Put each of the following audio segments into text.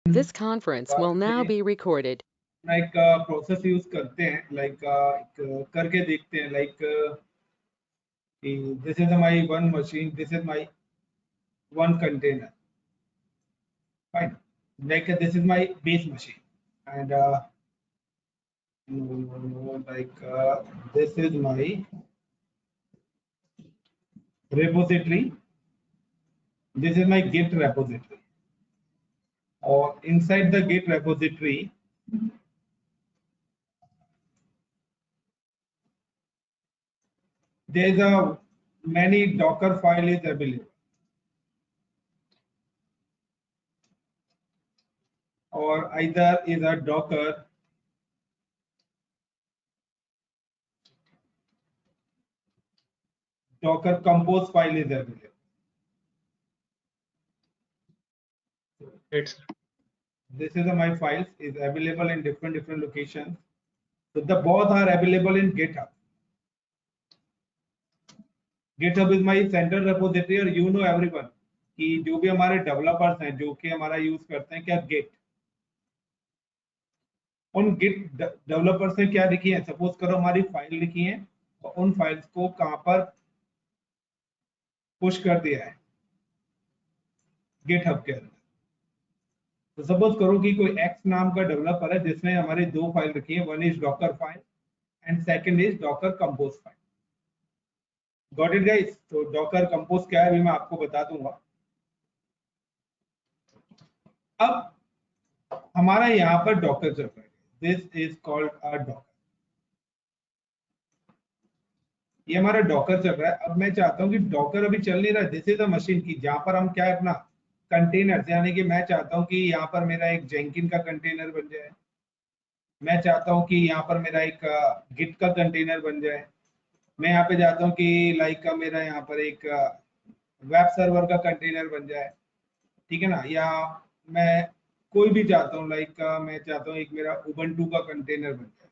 This conference will now be recorded. एक process use करते हैं, करके देखते हैं, this is my one machine, this is my one container, fine, this is my base machine, and this is my repository, this is my Git repository, or inside the Git repository there is a many Docker file is available, or either is a Docker compose file is available. It's This is my files is available in different locations. So the both are available in GitHub. GitHub is my central repository, और you know everyone कि जो भी हमारे developers हैं जो कि हमारा use करते हैं क्या Git, उन Git डेवलपर्स ने क्या लिखी है, सपोज करो हमारी फाइल लिखी है और उन फाइल्स को कहां पर पुश कर दिया है, GitHub के अंदर। तो सपोज करो कि कोई X नाम का डेवलपर है जिसने हमारी दो फाइल रखी है, one is docker file and second is docker compose file. Got it guys? तो डॉकर कंपोज क्या है अभी मैं आपको बता दूंगा। अब हमारा यहाँ पर डॉकर चल रहा है, this is called a Docker, ये हमारा डॉकर चल रहा है। अब मैं चाहता हूँ कि डॉकर अभी चल नहीं रहा है, दिस इज अ मशीन की जहां पर हम क्या है अपना कंटेनर, यानी कि मैं चाहता हूँ कि यहाँ पर मेरा एक जेंकिन का कंटेनर बन जाए, मैं चाहता हूँ कि यहाँ पर मेरा एक गिट का कंटेनर बन जाए, मैं यहाँ पे चाहता हूँ कि मेरा यहाँ पर एक वेब सर्वर का कंटेनर बन जाए, ठीक है ना, या मैं कोई भी चाहता हूँ मैं चाहता हूँ एक मेरा उबंटू का कंटेनर बन जाए।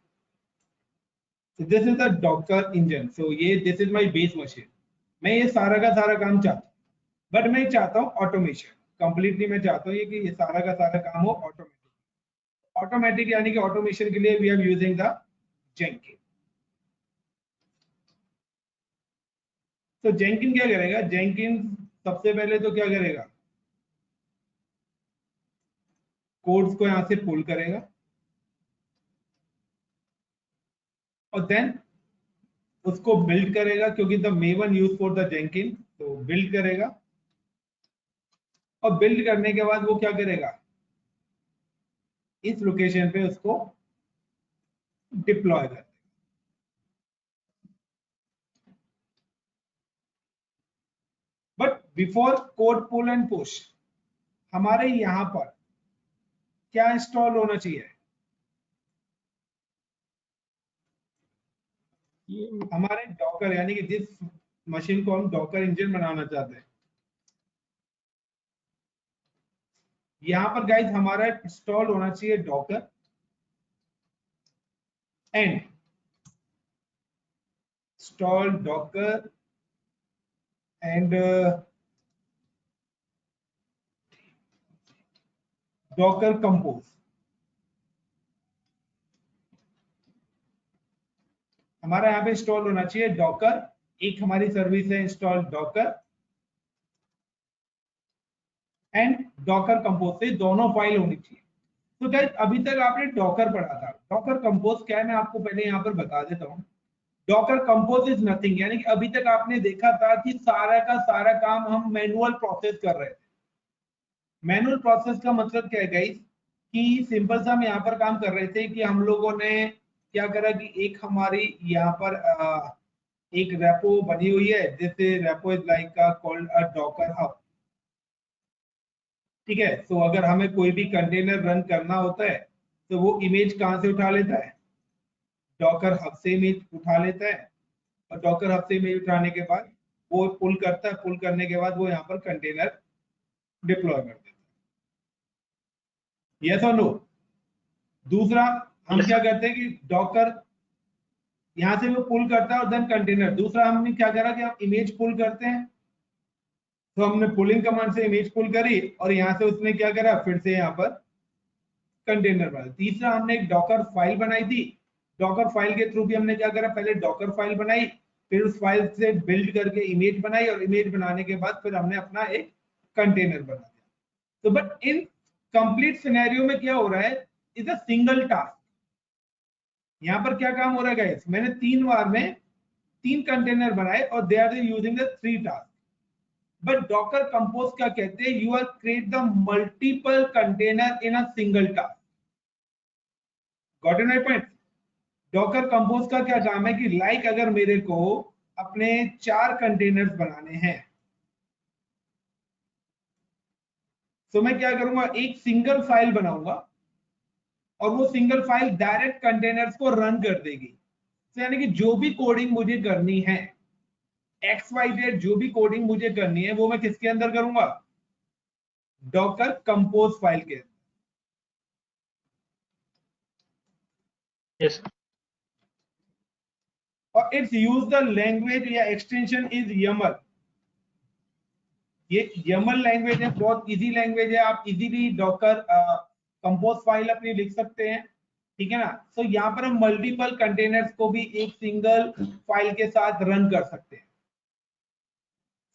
So this is the Docker engine. So ये this is my base machine. मैं ये सारा का सारा काम चाहता हूँ, बट मैं चाहता हूँ ऑटोमेशन कंप्लीटली। मैं चाहता हूँ कि ये सारा का सारा काम हो ऑटोमेटिक, यानी कि ऑटोमेशन के लिए we are using the Jenkins. तो जेंकिन क्या करेगा, जेंकिन सबसे पहले तो क्या करेगा, कोड्स को यहां से पुल करेगा और देन उसको बिल्ड करेगा, क्योंकि the maven use for the Jenkins, तो बिल्ड करेगा और बिल्ड करने के बाद वो क्या करेगा, इस लोकेशन पे उसको डिप्लॉय कर। But before code pull and push हमारे यहां पर क्या इंस्टॉल होना चाहिए, हमारे डॉकर, यानी कि जिस मशीन को हम डॉकर इंजन बनाना चाहते हैं, यहां पर गाइस हमारा इंस्टॉल होना चाहिए Docker and install Docker and Docker compose. हमारा यहाँ पे इंस्टॉल होना चाहिए डॉकर, एक हमारी सर्विस है install Docker and Docker compose, से दोनों फाइल होनी चाहिए। तो गाइस अभी तक आपने डॉकर पढ़ा था, डॉकर कंपोज क्या है मैं आपको पहले यहाँ पर बता देता हूँ। डॉकर कंपोज इज नथिंग, यानी कि अभी तक आपने देखा था कि सारा का सारा काम हम मैनुअल प्रोसेस कर रहे थे। मैनुअल प्रोसेस का मतलब क्या है गाइस, कि सिंपल सा हम यहाँ पर काम कर रहे थे कि हम लोगों ने क्या करा कि एक हमारी यहाँ पर एक रेपो बनी हुई है, जैसे repo is like called a Docker hub, ठीक है। तो अगर हमें कोई भी कंटेनर रन करना होता है तो वो इमेज कहाँ से उठा लेता है, डॉकर हब से इमेज उठा लेता है, और डॉकर हब से इमेज उठाने के बाद वो पुल करता है, पुल करने के बाद वो यहाँ पर कंटेनर डिप्लॉय कर देता है। यस और नो? दूसरा हम क्या करते हैं कि डॉकर यहां से वो पुल करता है और देन कंटेनर, दूसरा हमने क्या करा कि हम इमेज पुल करते हैं, तो हमने पुलिंग कमांड से इमेज पुल करी और यहाँ से उसने क्या करा, फिर से यहाँ पर कंटेनर बनाया। तीसरा हमने एक डॉकर फाइल बनाई थी। डॉकर फाइल के थ्रू भी हमने क्या करा, पहले डॉकर फाइल बनाई, फिर उस फाइल से बिल्ड करके इमेज बनाई, और इमेज बनाने के बाद फिर हमने अपना एक कंटेनर बना दिया। तो बट इन कंप्लीट सिनेरियो में क्या हो रहा है, इज अ सिंगल टास्क। यहाँ पर क्या काम हो रहा है गाइस, मैंने 3 बार में 3 कंटेनर बनाए और they are using the 3 task. But docker compose क्या कहते हैं, you are create the multiple container in a single task. Got it my point. Docker compose का क्या काम है कि लाइक अगर मेरे को अपने 4 कंटेनर्स बनाने हैं, तो मैं क्या करूंगा, एक सिंगल फाइल बनाऊंगा और वो सिंगल फाइल डायरेक्ट कंटेनर्स को रन कर देगी। तो यानी कि जो भी कोडिंग मुझे करनी है, XYZ जो भी कोडिंग मुझे करनी है, वो मैं किसके अंदर करूंगा, डॉकर कंपोज फाइल के। यस और इट्स यूज द लैंग्वेज या एक्सटेंशन इज YAML। ये YAML लैंग्वेज है, बहुत इजी लैंग्वेज है, आप इजीली डॉकर कंपोज फाइल अपनी लिख सकते हैं, ठीक है ना। तो यहाँ पर हम मल्टीपल कंटेनर्स को भी एक सिंगल फाइल के साथ रन कर सकते हैं।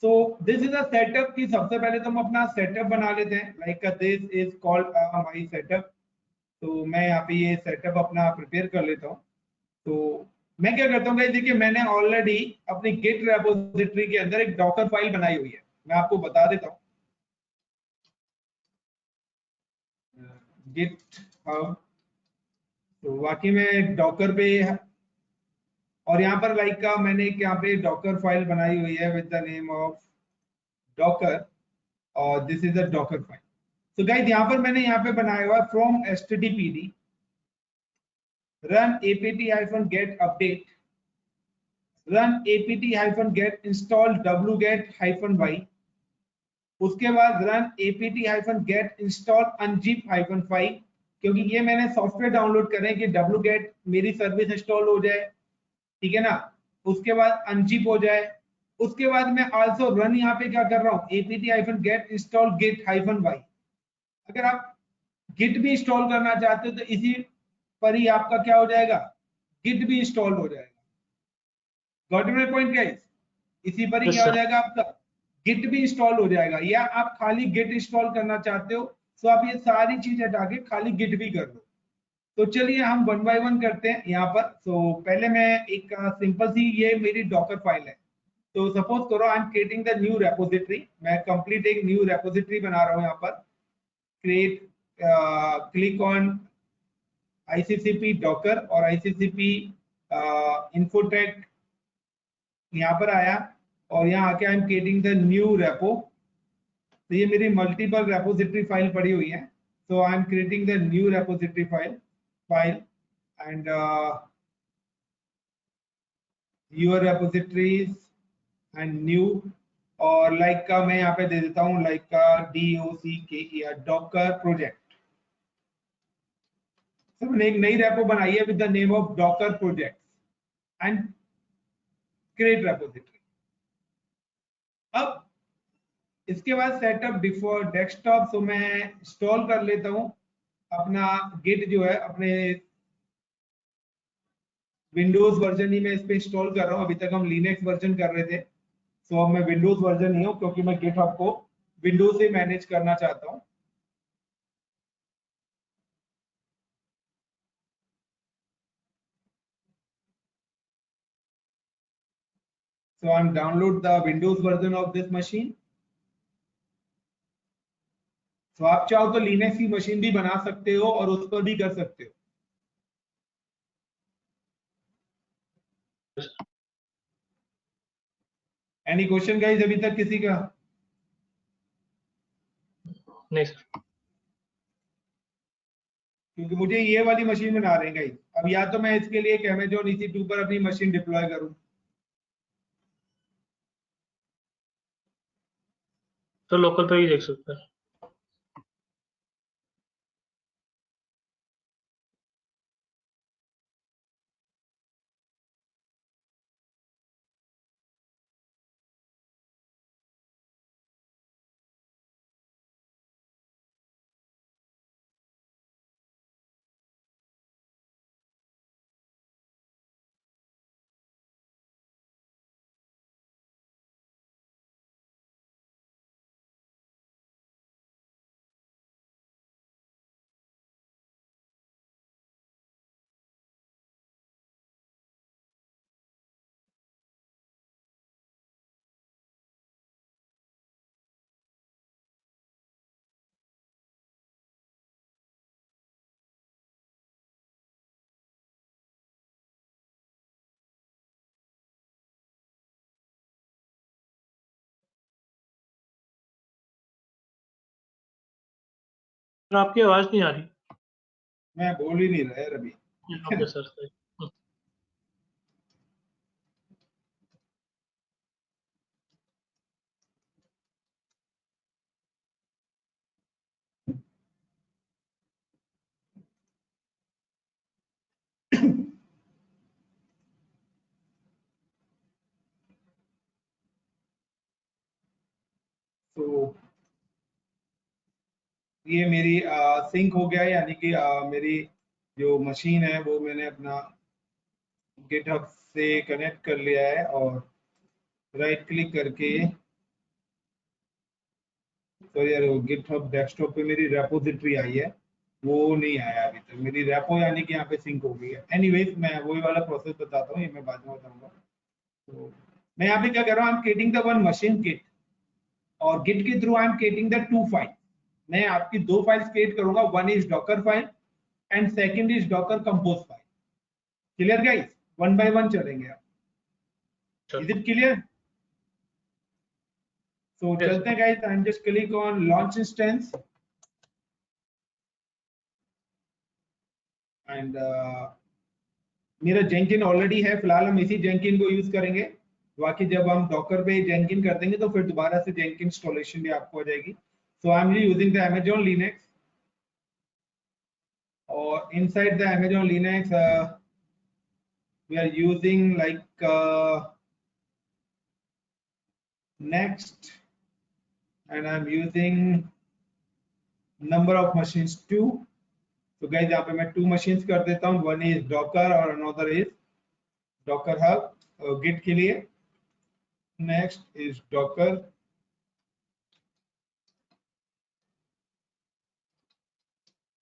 सो दिस इज अ सेटअप की सबसे पहले तो हम अपना सेटअप बना लेते हैं, like this is called my setup. तो मैं यहाँ पे ये सेटअप अपना प्रिपेयर कर लेता हूँ। तो मैं क्या करता हूँ गाइस, देखिए मैंने ऑलरेडी अपनी गिट रेपोजिटरी के अंदर एक डॉकर फाइल बनाई हुई है, मैं आपको बता देता हूँ। गिट हब, तो वाकई में डॉकर पे, और यहाँ पर लाइक का मैंने एक यहाँ पे डॉकर फाइल बनाई हुई है with the name of docker, और this is a docker file. तो गाइस यहाँ पर मैंने यहाँ पे बनाया हुआ from httpd run apt-get update, run apt-get install wget-y, उसके बाद रन apt-get install unzip-y, क्योंकि ये मैंने सॉफ्टवेयर डाउनलोड करें कि wget मेरी सर्विस इंस्टॉल हो जाए, ठीक है ना। उसके बाद unzip हो जाए। उसके बाद मैं आल्सो रन यहाँ पे क्या कर रहा हूँ, apt-get install git-y। अगर आप गिट भी इंस्टॉल करना चाहते हो तो इसी पर ही आपका क्या हो जाएगा, गिट भी इंस्टॉल हो जाएगा। गॉट माय पॉइंट गाइस, इसी पर ही यस क्या हो सर जाएगा, आपका गिट भी इंस्टॉल हो जाएगा। या आप खाली गिट इंस्टॉल करना चाहते हो तो आप ये सारी चीज हटा के खाली गिट भी कर लो। तो चलिए हम वन बाय वन करते हैं यहाँ पर। तो पहले मैं एक सिंपल सी, ये मेरी डॉकर फाइल है। तो सपोज करो I am creating the new repository, मैं कंप्लीट एक न्यू रेपोजिटरी बना रहा हूँ यहाँ पर। Create, click on ICCP docker और ICCP इन्फोटेक, यहाँ पर आया और यहाँ आके I am creating the new repo. तो ये मेरी मल्टीपल रेपोजिटरी फाइल पड़ी हुई है। So I am creating the new repository file and your repositories and new, और लाइक का मैं यहाँ पे दे देता हूँ लाइक का DOCKER डॉकर प्रोजेक्ट। तो मैंने एक नई रेपो बनाई है with the name of Docker project and create repository. अब इसके बाद सेटअप बिफोर डेस्कटॉप, तो मैं इंस्टॉल कर लेता हूँ अपना गिट जो है, अपने विंडोज वर्जन ही मैं इस पे इंस्टॉल कर रहा हूँ। अभी तक हम लिनक्स वर्जन कर रहे थे, तो अब मैं विंडोज वर्जन ही हूँ क्योंकि मैं गिटहब को विंडोज से मैनेज करना चाहता हूँ। So I'm download the Windows version of this machine. तो आप चाहो तो लिनक्स की मशीन भी बना सकते हो और उस पर भी कर सकते हो। एनी क्वेश्चन गाइस अभी तक किसी का? नहीं सर क्योंकि मुझे ये वाली मशीन बना रहे हैं गाइस। अब या तो मैं इसके लिए एक Amazon EC2 पर अपनी मशीन डिप्लॉय करूं, तो लोकल पे ही देख सकते हैं। सर आपकी आवाज नहीं आ रही। मैं बोल ही नहीं रहा यार अभी। ओके सर सही। तो ये मेरी सिंक हो गया, यानी कि मेरी जो मशीन है वो मैंने अपना गिटहब से कनेक्ट कर लिया है, और राइट क्लिक करके, तो यार गिटहब डेस्कटॉप पे मेरी रेपोजिटरी आई है, वो नहीं आया अभी तक मेरी रेपो, यानी कि यहाँ पे सिंक हो गई है। एनीवेज मैं वही वाला प्रोसेस बताता हूँ, ये मैं बाद में बताऊंगा। तो मैं यहाँ पे क्या कर रहा हूँ, I am creating the one machine git, और गिट के through I am creating the two file. मैं आपकी दो फाइल्स क्रिएट करूंगा, one is docker file and second is docker compose file. Clear guys? One by one चलेंगे आप। Is it clear? So चलते हैं guys. I am just click on launch instance and मेरा Jenkins already है, फिलहाल हम इसी जेंकिन को यूज करेंगे। बाकी जब हम डॉकर पे जेंकिन कर देंगे तो फिर दोबारा से जेंकिन इंस्टॉलेशन भी आपको हो जाएगी। So I am using the Amazon Linux, और inside the Amazon Linux we are using like next, and I'm using number of machines 2. तो गाइस यहाँ पे मैं 2 machines कर देता हूँ, one is docker और another is docker hub git के लिए। next is docker,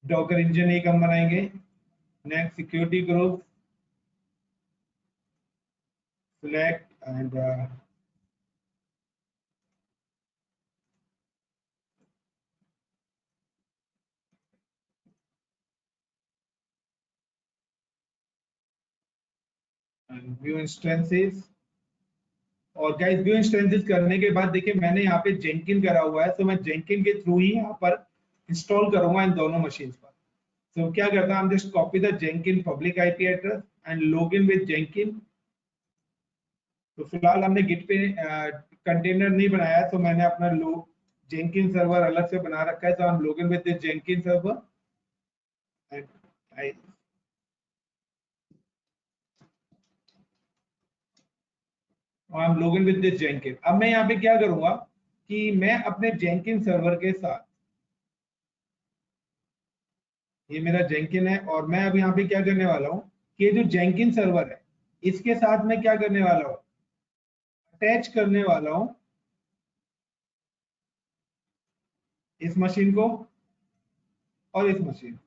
docker engine एक हम बनाएंगे। next security group, select and view instances। और गाइस व्यू इंस्टेंसेस करने के बाद देखिए मैंने यहाँ पे जेंकिन करा हुआ है, तो मैं जेंकिन के थ्रू ही यहाँ पर इंस्टॉल करूंगा इन दोनों मशीन्स पर। तो क्या करता हूँ, just copy the Jenkins public IP address and log in with Jenkins. तो फिलहाल हमने गिट पे कंटेनर नहीं बनाया, तो मैंने अपना जेंकिन सर्वर अलग से बना रखा है। तो हम log in with the Jenkins server and I am log in with the Jenkins. अब मैं यहाँ पे क्या करूंगा कि मैं अपने जेंकिन सर्वर के साथ, ये मेरा जेंकिन है, और मैं अब यहाँ पे क्या करने वाला हूँ कि ये जो जेंकिन सर्वर है इसके साथ मैं क्या करने वाला हूँ, अटैच करने वाला हूँ इस मशीन को और इस मशीन,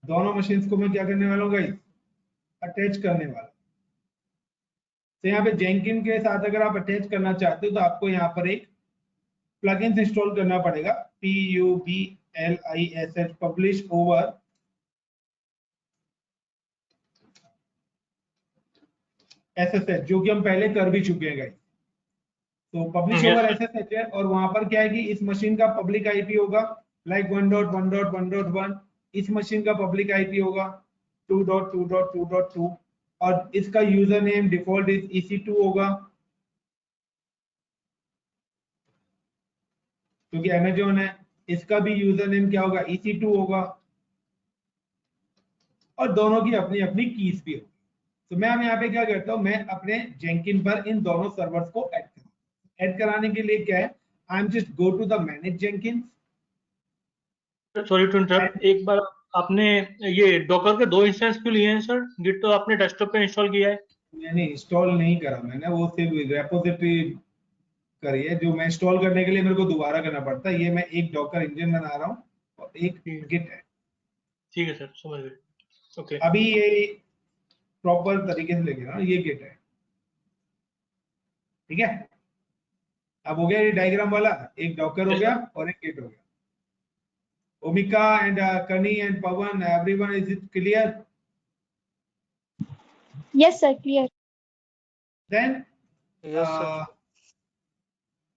दोनों मशीन्स को मैं क्या करने वाला हूँ गाइस, अटैच करने वाला। तो यहाँ पे जेंकिन के साथ अगर आप अटैच करना चाहते हो तो आपको यहाँ पर एक प्लगइन्स इंस्टॉल करना पड़ेगा, PUBLISH पब्लिश ओवर SSH, जो कि हम पहले कर भी चुके हैं गाइस। तो पब्लिश ओवर SSH है, और वहां पर क्या है कि इस मशीन का पब्लिक आईपी होगा लाइक 1.1.1.1, इस मशीन का पब्लिक आईपी होगा 2.2.2.2, और इसका user name default is EC2 होगा, क्योंकि अमेजोन है। इसका भी यूजर नेम क्या होगा, EC2 होगा, और दोनों की अपनी अपनी कीज भी होगी। तो मैं यहाँ पे क्या करता हूँ, मैं अपने जेंकिन पर इन दोनों सर्वर्स को ऐड कराने के लिए क्या है, I am just go to the manage Jenkins. Sorry to interrupt, एक बार आपने ये डॉकर के 2 इंस्टेंस क्यों लिए हैं सर? गिट तो आपने डेस्कटॉप पे इंस्टॉल किया है। मैंने इंस्टॉल नहीं करा, मैंने वो सिर्फ रेपोजिटरी करी है, जो मैं इंस्टॉल करने के लिए मेरे को दोबारा करना पड़ता है। ये मैं एक डॉकर इंजन बना रहा हूँ और एक गिट है। ठीक है सर, समझ गए। ओके अभी ये प्रॉपर तरीके से लेके ना, ये गिट है, ठीक है। अब हो गया ये डायग्राम वाला, एक डॉकर हो गया और एक गिट हो गया। ओमिका एंड कनी and Pawan, everyone, is it clear? Yes, sir, clear. Then Yes, sir.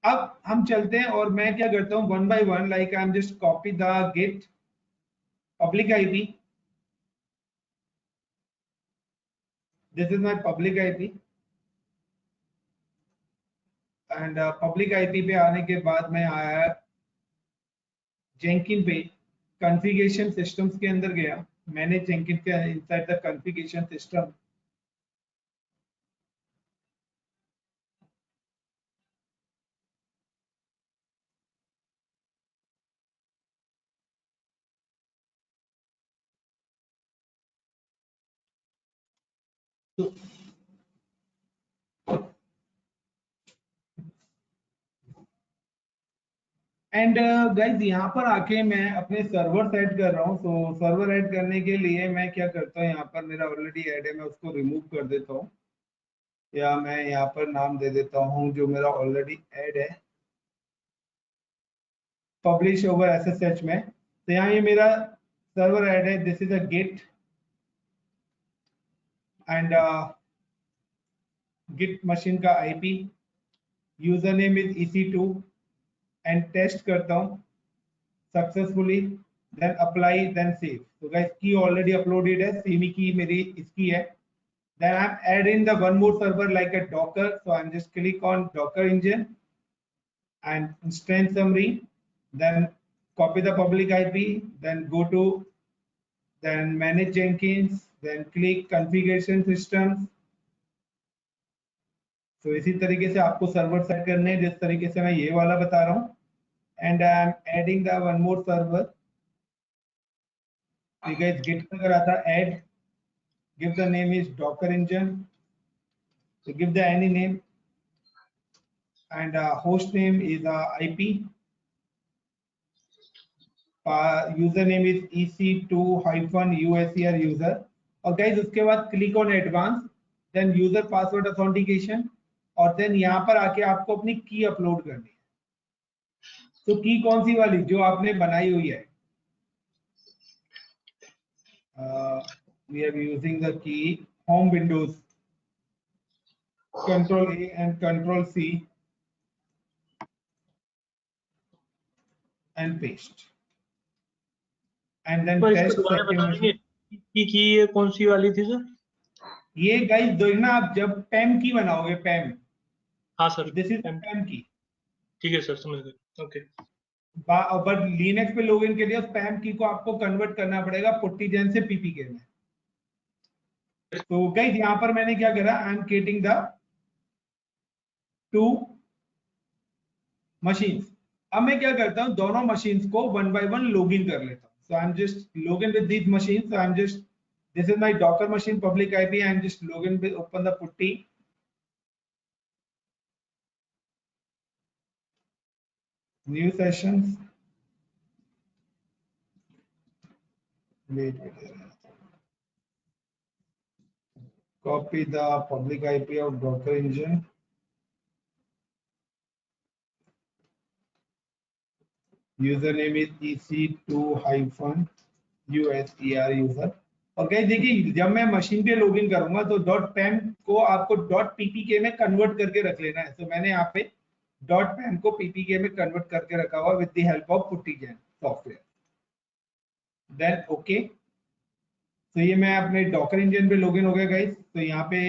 अब हम चलते हैं और मैं क्या करता हूँ one by one, like I am just copy the get public IP, this is my public IP, and public IP पे आने के बाद मैं आया जेंकिन पे, कॉन्फ़िगरेशन सिस्टम्स के अंदर गया, मैंने जेंकिन के इनसाइड द कॉन्फ़िगरेशन सिस्टम, तो एंड गाइज यहाँ पर आके मैं अपने सर्वर ऐड कर रहा हूँ। सो सर्वर ऐड करने के लिए मैं क्या करता हूँ, यहाँ पर मेरा ऑलरेडी ऐड है, मैं उसको रिमूव कर देता हूँ, या मैं यहाँ पर नाम दे देता हूँ जो मेरा ऑलरेडी ऐड है, पब्लिश ओवर एसएसएच में। तो यहाँ ये मेरा सर्वर ऐड है, this is a get and git machine का IP, user name is EC2 and test करता हूँ successfully, then apply, then save. तो गाइस की ऑलरेडी अपलोडेड है, सेमी की मेरी इसकी है। Then I'm adding the one more server like a Docker. So I'm just click on Docker engine and instance summary, then copy the public IP, then go to then manage Jenkins, then click configuration systems. So इसी तरीके से आपको server set करने हैं, जिस तरीके से मैं ये वाला बता रहा हूँ। And I'm adding the one more server. ठीक है, git पे करा था add, give the name is Docker engine. So give the any name and host name is IP. Username is EC2-USER user, और गाइज उसके बाद click on advance, then user password authentication, और then यहाँ पर आके आपको अपनी की अपलोड करनी है। तो की कौन सी वाली जो आपने बनाई हुई है, we are using the key home windows, control A and control C and paste, and then तो इसको टेस्ट दोबारा सेकंड बता देंगे मशीन। कि ये कौन सी वाली थी सर? ये गाइज देखना, आप जब पैम की बनाओगे, पैम, हाँ सर, दिस इज पैम की, ठीक है सर, समझ गए, ओके। बट लिनक्स पे लोगिन के लिए स्पैम की को आपको कन्वर्ट करना पड़ेगा पुट्टीजन से पीपीके में। तो गाइस यहाँ पर मैंने क्या करा, आई am creating the to machines. अब मैं क्या करता हूँ, दोनों मशीन्स को वन बाय वन लॉगिन कर लेता हूँ। So I am just login with these machines, I am just, this is my docker machine public IP, I am just login with, open the putty, new sessions, wait, copy the public IP of Docker engine, username is EC2-USER user। और guys देखिए, जब मैं machine पे login करूंगा तो dot पैम को आपको dot PPK में कन्वर्ट करके रख लेना है। तो मैंने यहाँ पे डॉट पैम को पीपीके में कन्वर्ट करके रखा हुआ with the help of puttygen software, then okay. तो ये मैं अपने डॉकर इंजन पे लॉगिन हो गया गाइस। तो यहाँ पे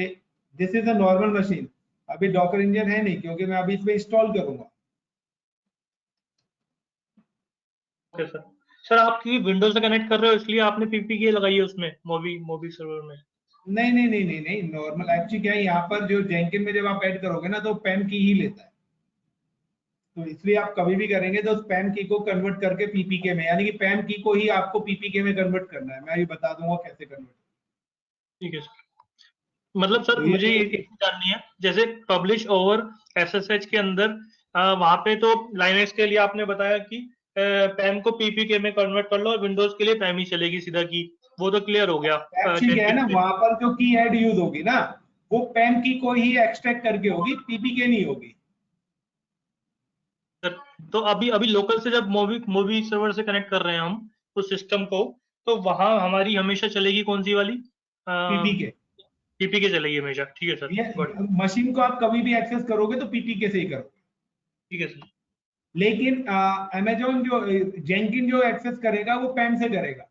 this is a normal machine, अभी डॉकर इंजन है नहीं क्योंकि मैं अभी इस पे इंस्टॉल करूंगा। Okay sir. सर आप क्योंकि विंडोज से कनेक्ट कर रहे हो इसलिए आपने पीपीके लगाई है उसमें, मोबी सर्वर में? नहीं नहीं नहीं नहीं नहीं, नॉर्मल एक्चुअली क्या है, यहाँ पर जो जेंकिन में जब आप ऐड करोगे ना तो पैम की ही लेता है। तो इसलिए आप कभी भी करेंगे तो पैम की को कन्वर्ट करके पीपीके में, यानी कि पैम की को ही आपको पीपीके में कन्वर्ट करना है। मैं अभी बता दूंगा कैसे कन्वर्ट। ठीक है सर। मतलब सर तो मुझे ये एक चीज जाननी है, जैसे पब्लिश ओवर एसएसएच के अंदर वहां पे तो लाइनक्स के लिए आपने बताया कि पैम को पीपीके में कन्वर्ट कर लो और विंडोज के लिए पैम ही चलेगी सीधा की, वो तो क्लियर हो गया। एक्चुअली क्या है ना, वहां पर जो की एड यूज होगी ना वो पैम की को ही एक्सट्रैक्ट करके होगी, पीपीके नहीं होगी। तो अभी अभी लोकल से जब मोबी सर्वर से कनेक्ट कर रहे हैं हम उस सिस्टम को, तो वहां हमारी हमेशा चलेगी कौन सी वाली? पीपीके, पीपीके चलेगी हमेशा, ठीक है सर, ये गुड। मशीन को आप कभी भी एक्सेस करोगे तो पीपीके से ही करोगे। ठीक है सर, लेकिन अमेजोन जो जेंकिन जो एक्सेस करेगा वो पैम से करेगा।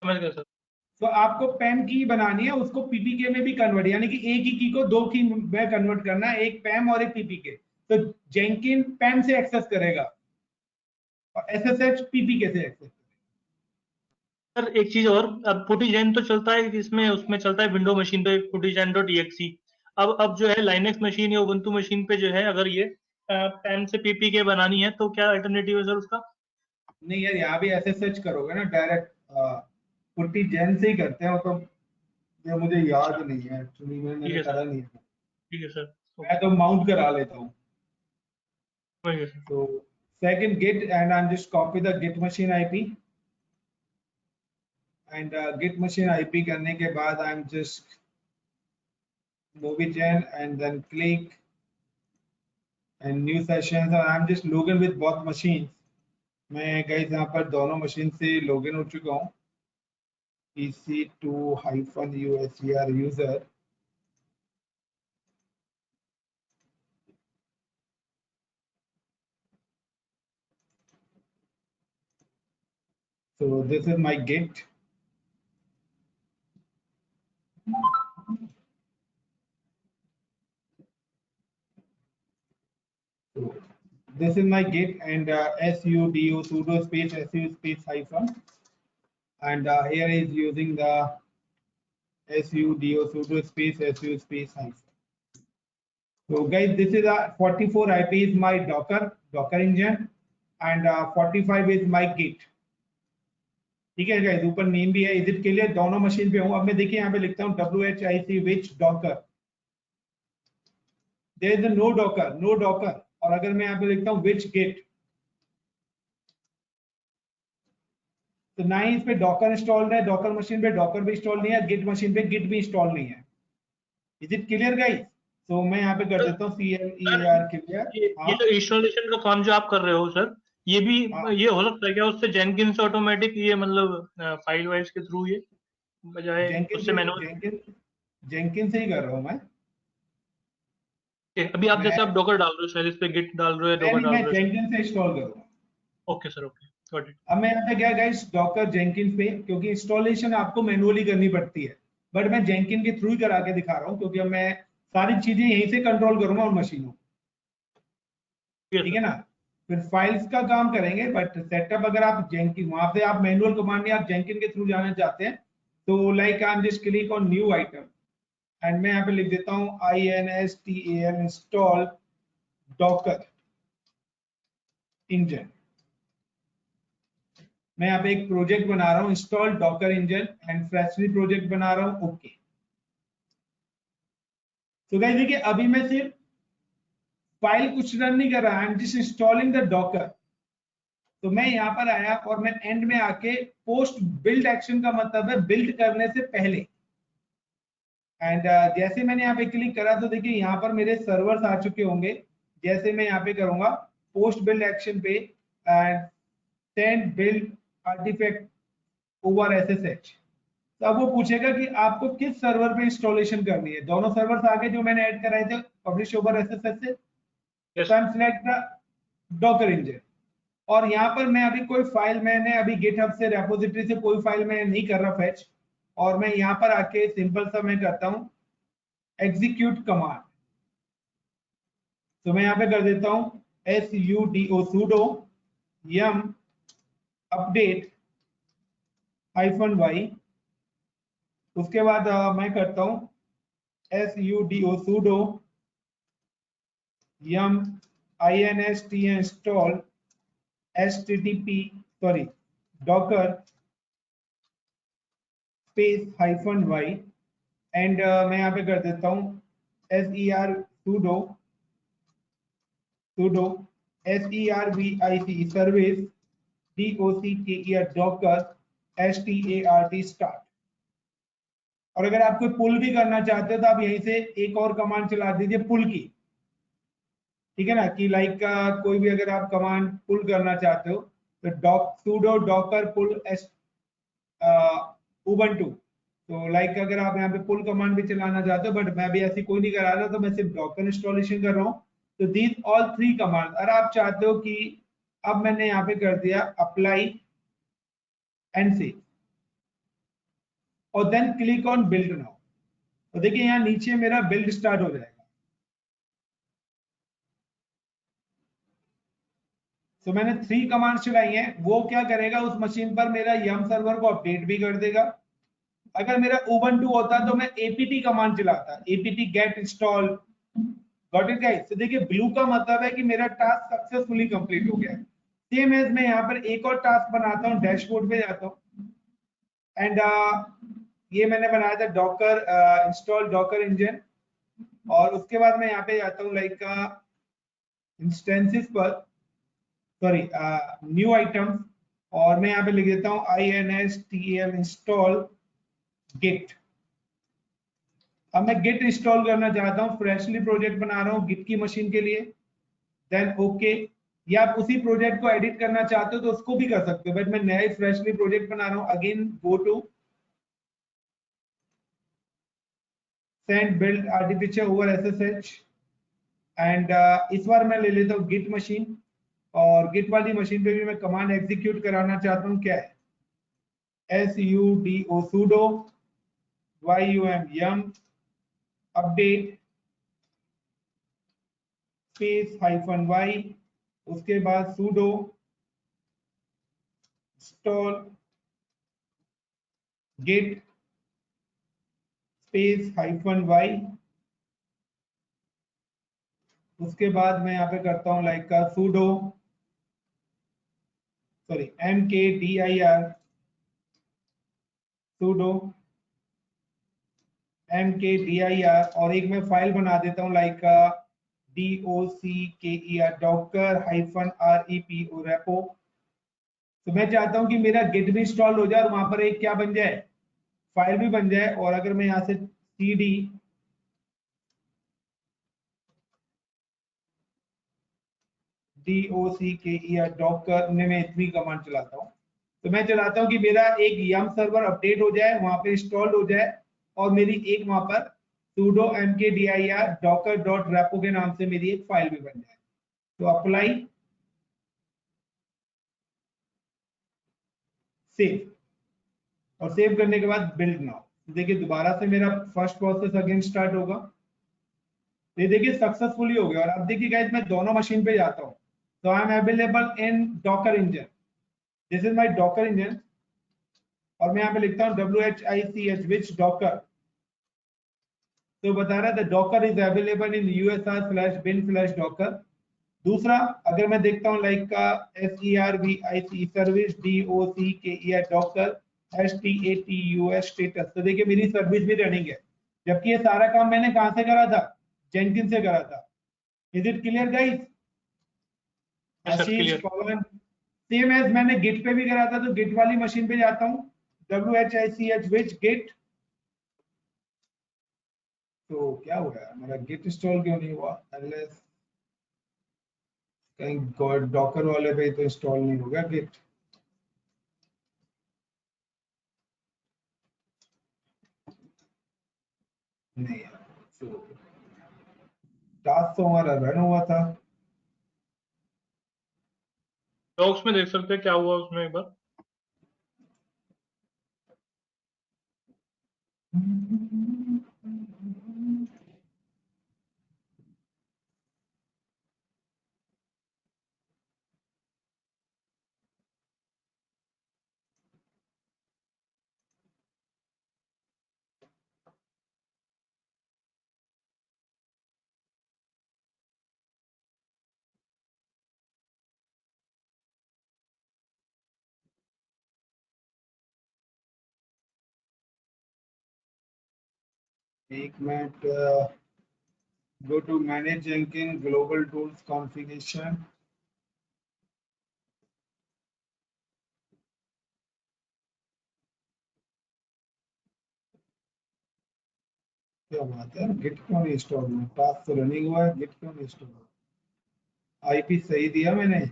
समझ गया सर। तो आपको पैम की बनानी है, उसको पीपीके में भी कन्वर्ट, यानी कि एक ही की को दो की में कन्वर्ट करना है, एक पैम और एक पीपीके। तो जेंकिन पैम से एक्सेस करेगा और एसएसएच पीपीके से एक्सेस करेगा। सर एक चीज और, अब पुटीजेन तो चलता है इसमें, उसमें चलता है विंडो मशीन पे putygen.exe। अब जो है लाइनेक्स मशीन या उबंटू मशीन पे जो है, अगर ये पैम से पीपीके बनानी है तो क्या अल्टरनेटिव है सर उसका? नहीं यार, यहाँ भी एसएसएच करोगे ना डायरेक्ट, पुट्टी जेन से ही करते हैं वो तो। ये मुझे याद अच्छा, नहीं है एक्चुअली, ठीक मैंने है सर, करा नहीं है। ठीक है सर, मैं ओके, तो माउंट करा लेता हूँ। समझ गया सर। तो second git, and I'm just copy the git machine IP, and git machine IP करने के बाद I'm just move it in and then click and new sessions, and I'm just login with both machines। मैं guys यहाँ पर दोनों machine से login हो चुका हूँ। EC2-USER user। So this is my git। So this is my git, and sudo space su space hyphen, and here is using the sudo space su space hyphen। So guys, this is a 44 IP is my Docker engine, and 45 is my Git। ठीक है guys, ऊपर name भी है, is it के लिए दोनों machine पे हूँ। अब मैं देखिए यहाँ पे लिखता हूँ WHIC which Docker, there is a no Docker। और अगर मैं यहाँ पे लिखता हूँ which Git, तो ना ही इस पे डॉकर इंस्टॉल्ड है, डॉकर मशीन पे डॉकर भी इंस्टॉल नहीं है, गिट मशीन पे गिट भी इंस्टॉल नहीं है। Is it clear guys? तो मैं यहाँ पे कर देता हूँ सर CLEAR क्लियर। ये हाँ जो इंस्टॉलेशन का काम जो आप कर रहे हो सर, ये भी हाँ, ये हो सकता है क्या उससे जेनकिंस ऑटोमेटिक, ये मतलब फाइल वाइल्स के थ्रू, ये बजाय जेंकिन उससे से मैनुअल? जेंकिन से ही कर रहा हूँ मैं। अभी आप जैसे आप मैं डॉकर डाल रहे हो शायद, इस पे गिट डाल रहे हो या डॉकर नहीं, डाल मैं रहे हो शायद। जेंकिन से इंस्टॉल करूँगा। Okay sir, okay, got it. अब मैं यहाँ पे क्या गाइस, डॉकर जेंकिन पे, क्योंकि इंस्टॉलेशन आपको मैनुअली करनी पड़ती है, बट मैं जेंकिन के थ्रू ही करा के दिखा रहा हूँ, क्योंकि अब मैं सारी चीजें यहीं से कंट्रोल करूंगा उन मशीनों। ठीक है ठीक सर। है ना? फिर फाइल्स का काम करेंगे, बट सेटअप अगर आप जेंकिन वहां पे आप मैनुअल कमांड या आप जेंकिन के थ्रू जाना चाहते हैं, तो like I am just click on new item, and मैं यहाँ पे लिख देता हूँ INSTAL इंस्टॉल डॉकर इंजन। मैं यहाँ पे एक प्रोजेक्ट बना रहा हूँ, install Docker engine, and freshly project बना रहा हूँ। ओके। तो गाइस देखिए, अभी मैं सिर्फ फाइल कुछ रन नहीं कर रहा, आई am just installing the Docker. तो मैं यहाँ पर आया और मैं एंड में आके पोस्ट बिल्ड एक्शन का मतलब है बिल्ड करने से पहले, एंड जैसे मैंने यहाँ पे क्लिक करा तो देखिए यहाँ पर मेरे सर्वर्स आ चुके होंगे। जैसे मैं यहाँ पे करूंगा पोस्ट बिल्ड एक्शन पे, and send build artifact over SSH, तो अब वो पूछेगा कि आपको किस सर्वर पे इंस्टॉलेशन करनी है। दोनों सर्वर्स आगे जो मैंने ऐड कराए थे पब्लिश ओवर SSH से, यस तो I am select the Docker engine. और यहाँ पर मैं अभी कोई फाइल, मैंने अभी गिटहब से रेपोजिटरी से कोई फाइल मैं नहीं कर रहा फेच, और मैं यहाँ पर आके सिंपल सा मैं करता हूँ एग्जीक्यूट कमांड। तो मैं यहाँ पे कर देता हूँ sudo yum अपडेट -y। उसके बाद मैं करता हूँ sudo yum inst install docker space -y, and मैं यहाँ पे कर देता हूँ ser sudo servic service docker start। और अगर आप कोई पुल भी करना चाहते हो तो आप यहीं से एक और कमांड चला दीजिए पुल की। ठीक है ना, कि लाइक कोई भी अगर आप कमांड पुल करना चाहते हो तो sudo docker pull ubuntu। तो लाइक अगर आप यहाँ पे पुल कमांड भी चलाना चाहते हो, बट मैं भी ऐसी कोई नहीं करा रहा, तो मैं सिर्फ डॉकर इंस्टॉलेशन कर रहा हूँ। तो दीज ऑल 3 कमांड। अगर आप चाहते हो कि अब मैंने यहाँ पे कर दिया अप्लाई एंड सेव और then click on build now, तो देखिए यहाँ नीचे मेरा बिल्ड स्टार्ट हो जाएगा। तो मैंने 3 कमांड चलाई हैं, वो क्या करेगा उस मशीन पर मेरा यम सर्वर को अपडेट भी कर देगा। अगर मेरा उबंटू होता तो मैं apt कमांड चलाता, apt get install। Got it guys? तो देखिए ब्लू का मतलब है कि मेरा टास्क सक्सेसफुली कंप्लीट हो गया है। सेम एज मैं यहाँ पर एक और टास्क बनाता हूँ, डैशबोर्ड पे जाता हूँ एंड ये मैंने बनाया था डॉकर इंस्टॉल डॉकर इंजन, और उसके बाद मैं यहाँ पे जाता हूँ लाइक इंस्टेंसेस पर, सॉरी न्यू आइटम्स, और मैं यहाँ पे लिख देता हूँ install इंस्टॉल गिट। अब मैं गिट इंस्टॉल करना चाहता हूँ, फ्रेशली प्रोजेक्ट बना रहा हूँ गिट की मशीन के लिए, देन ओके। या आप उसी प्रोजेक्ट को एडिट करना चाहते हो तो उसको भी कर सकते हो, बट मैं नया फ्रेशली प्रोजेक्ट बना रहा हूँ। Again go to send build artificial over SSH and इस बार मैं ले लेता हूँ गिट मशीन, और गिट वाली मशीन पे भी मैं कमांड एग्जीक्यूट कराना चाहता हूँ, क्या है sudo sudo yum update space -y, उसके बाद sudo install git space -y, उसके बाद मैं यहाँ पे करता हूँ लाइक का sudo sorry mkdir sudo mkdir, और एक मैं फाइल बना देता हूँ लाइक docker-repo repo। तो मैं चाहता हूँ कि मेरा गिट भी इंस्टॉल हो जाए और वहां पर एक क्या बन जाए, फाइल भी बन जाए। और अगर मैं यहाँ से cd docker में मैं इतनी कमांड चलाता हूँ, तो मैं चलाता हूँ कि मेरा एक यम सर्वर अपडेट हो जाए, वहां पे इंस्टॉल हो जाए, और मेरी एक वहां पर sudo mkdir docker.repo के नाम से मेरी एक फाइल भी बन जाए। तो अप्लाई सेव, और सेव करने के बाद बिल्ड नाउ, देखिए दोबारा से मेरा फर्स्ट प्रोसेस अगेन स्टार्ट होगा। ये देखिए सक्सेसफुली हो गया। और अब देखिए गाइस मैं दोनों मशीन पे जाता हूँ, तो I am available in Docker engine, this is my Docker engine, और मैं यहाँ पे लिखता हूँ WHICH विच डॉकर, तो बता रहा था Docker is available in usr/bin/docker। दूसरा अगर मैं देखता हूँ लाइक का SERVIC service DOCKER Docker STATUS status, तो देखिए मेरी सर्विस भी रनिंग है, जबकि ये सारा काम मैंने कहां से करा था, जेनकिन से करा था। Is it clear guys? Ashish clear. Pawan, same as मैंने गिट पे भी करा था, तो गिट वाली मशीन पे जाता हूँ WHICH विच गिट। तो क्या हुआ है, मेरा गिट इंस्टॉल क्यों नहीं हुआ, अनलेस कहीं डॉकर वाले पे तो इंस्टॉल नहीं होगा गिट। नहीं यार, तो टास्क तो हमारा रन हुआ था। डॉक्स में देख सकते हैं क्या हुआ उसमें एक बार। एक minute, go to manage Jenkins global tools configuration। क्या बात है, गिट क्यों नहीं इंस्टॉल हुआ, टास्क तो रनिंग हुआ है, गिट क्यों नहीं इंस्टॉल हुआ। आईपी सही दिया मैंने,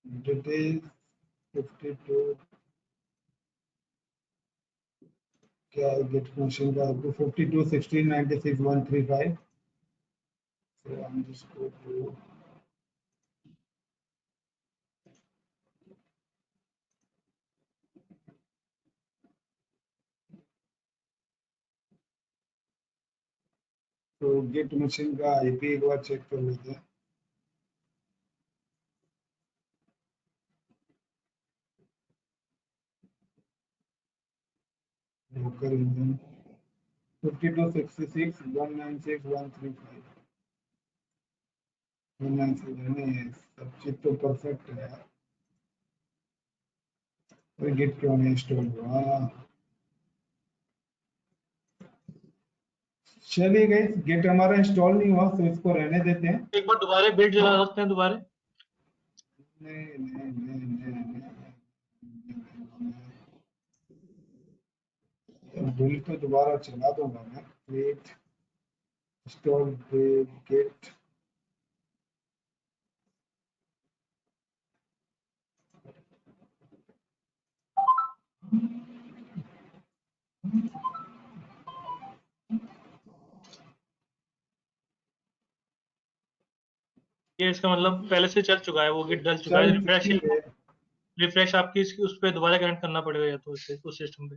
डिटेल 52 क्या है गेट मशीन का 52 16 96 135. So I'm just go to तो गेट मशीन का आईपी एक बार चेक कर लेते हैं. लोकल इंजन 52 66 196 135 196 नहीं, सब चीज तो परफेक्ट है यार. गेट क्यों नहीं इंस्टॉल हुआ? चलिए गाइस, गेट हमारा इंस्टॉल नहीं हुआ तो इसको रहने देते हैं. एक बार दोबारा बिल्ड चला सकते हैं दोबारा. बिल तो दोबारा चला दूंगा मैं. Wait install git. ये इसका मतलब पहले से चल चुका है, वो गिट डल चुका है. रिफ्रेश आपकी इसकी उस पे दोबारा कनेक्ट करना पड़ेगा या तो उससे उस सिस्टम पे.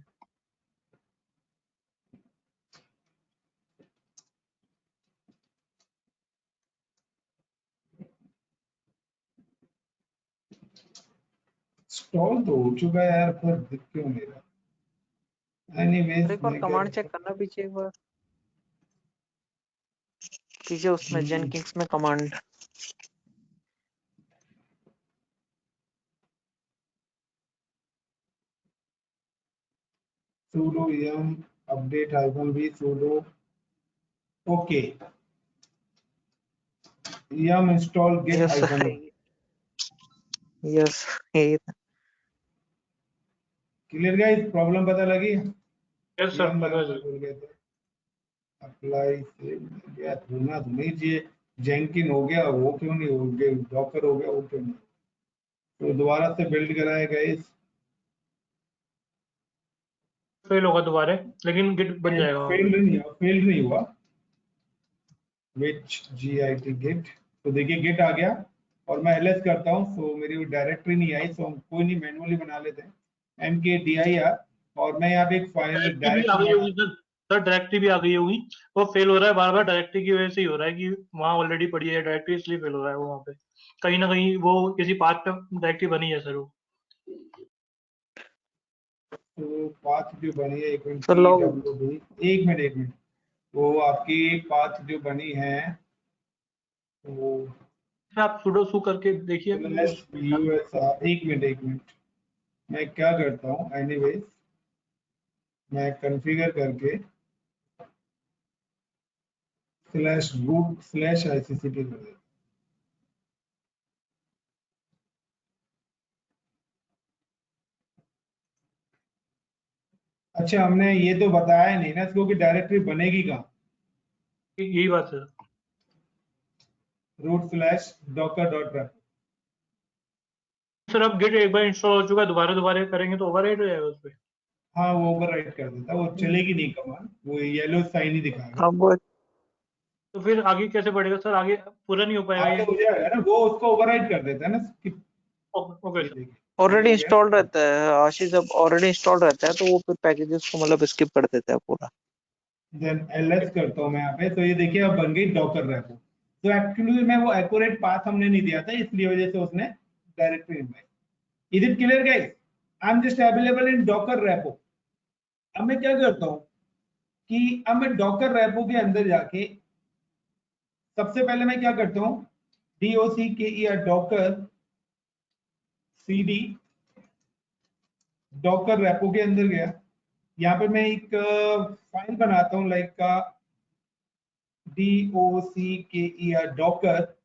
इंस्टॉल तो हो चुका है यार, पर दिख क्यों नहीं रहा? एनीवेज एक बार कमांड चेक करना पीछे, एक बार पीछे उसमें जेनकिंस में command. sudo yum update -v sudo okay yum install git yes -v. Yes ये क्लियर गाइस, प्रॉब्लम पता लगी? यस सर, yum पता लगाना है. भूल गए थे. अप्लाई से यार होना तो नहीं चाहिए. जेंकिन हो गया, वो क्यों नहीं हो गया? डॉकर हो गया, वो क्यों नहीं? तो दोबारा से बिल्ड कराया गाइस. फेल होगा दोबारा, लेकिन गिट बन जाएगा वहाँ पे. फेल्ड नहीं हुआ. विच git git. तो देखिए गेट आ गया और मैं ls करता हूँ, तो मेरी वो डायरेक्टरी नहीं आई. तो हम कोई नहीं, मैनुअली बना लेते हैं mkdir. और मैं यहाँ पे एक फाइल डायरेक्टरी भी आ गई होगी सर. सर डायरेक्टरी भी आ गई होगी. वो फेल हो रहा है बार बार डायरेक्टरी की वजह से ही हो रहा है कि वहाँ ऑलरेडी पड़ी है डायरेक्टरी, इसलिए फेल हो रहा है वो वहाँ पे. कहीं ना कहीं वो किसी पाथ पे डायरेक्टरी बनी है सर वो. तो पाथ जो बनी है, एक मिनट सर लॉग एक मिनट वो आपकी पाथ जो बनी है वो आप सुडो सू करके देखिए. एक मिनट मैं क्या करता हूँ. एनीवेज मैं कॉन्फ़िगर करके /root/icct कर देता. अच्छा, हमने ये तो बताया नहीं ना इसको कि डायरेक्टरी बनेगी कहाँ. यही बात है root/docker.ref. सर. अब गिट एक बार इंस्टॉल हो चुका है, दोबारा करेंगे तो ओवरराइट हो जाएगा उस पे. हाँ, वो ओवरराइट कर देता, वो चलेगी नहीं कमांड, वो येलो साइन ही दिखाएगा. अब वो तो फिर आगे कैसे बढ़ेगा सर? आगे पूरा नहीं हो पाएगा आगे ये. हो जाएगा ना, वो उसको ओवरराइट कर देता है ना. ओके ये सर. देखिए, ऑलरेडी हो गया. इंस्टॉल रहता है आशीष. जब ऑलरेडी इंस्टॉल रहता है तो वो फिर पैकेजेस को मतलब स्किप कर देता है पूरा. देन ls करता हूँ मैं यहाँ पे. तो ये देखिए अब बन गई डॉकर रेपो. तो एक्चुअली में वो एक्यूरेट पाथ हमने नहीं दिया था, इसलिए वजह से उसने directory invite. Is it clear guys? I am just available in Docker repo. अब मैं क्या करता हूँ कि अब मैं डॉकर रेपो के अंदर जाके सबसे पहले मैं क्या करता हूँ, docker Docker cd Docker repo के अंदर गया. यहाँ पे मैं एक फाइल बनाता हूँ लाइक का docker डॉकर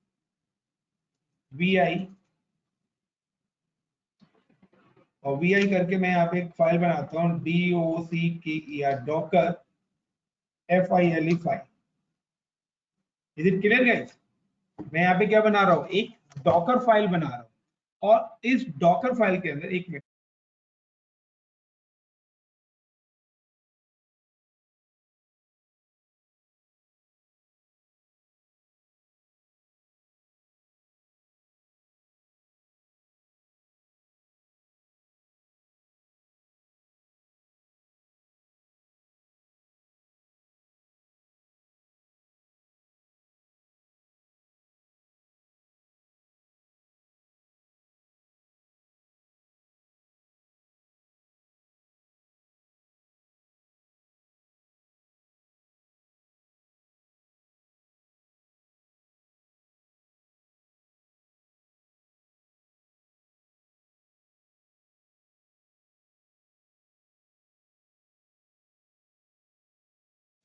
vi. और vi करके मैं यहाँ पे एक फाइल बनाता हूँ docker Docker file file. Is it clear guys? मैं यहाँ पे क्या बना रहा हूँ, एक डॉकर फाइल बना रहा हूँ. और इस डॉकर फाइल के अंदर एक मिनट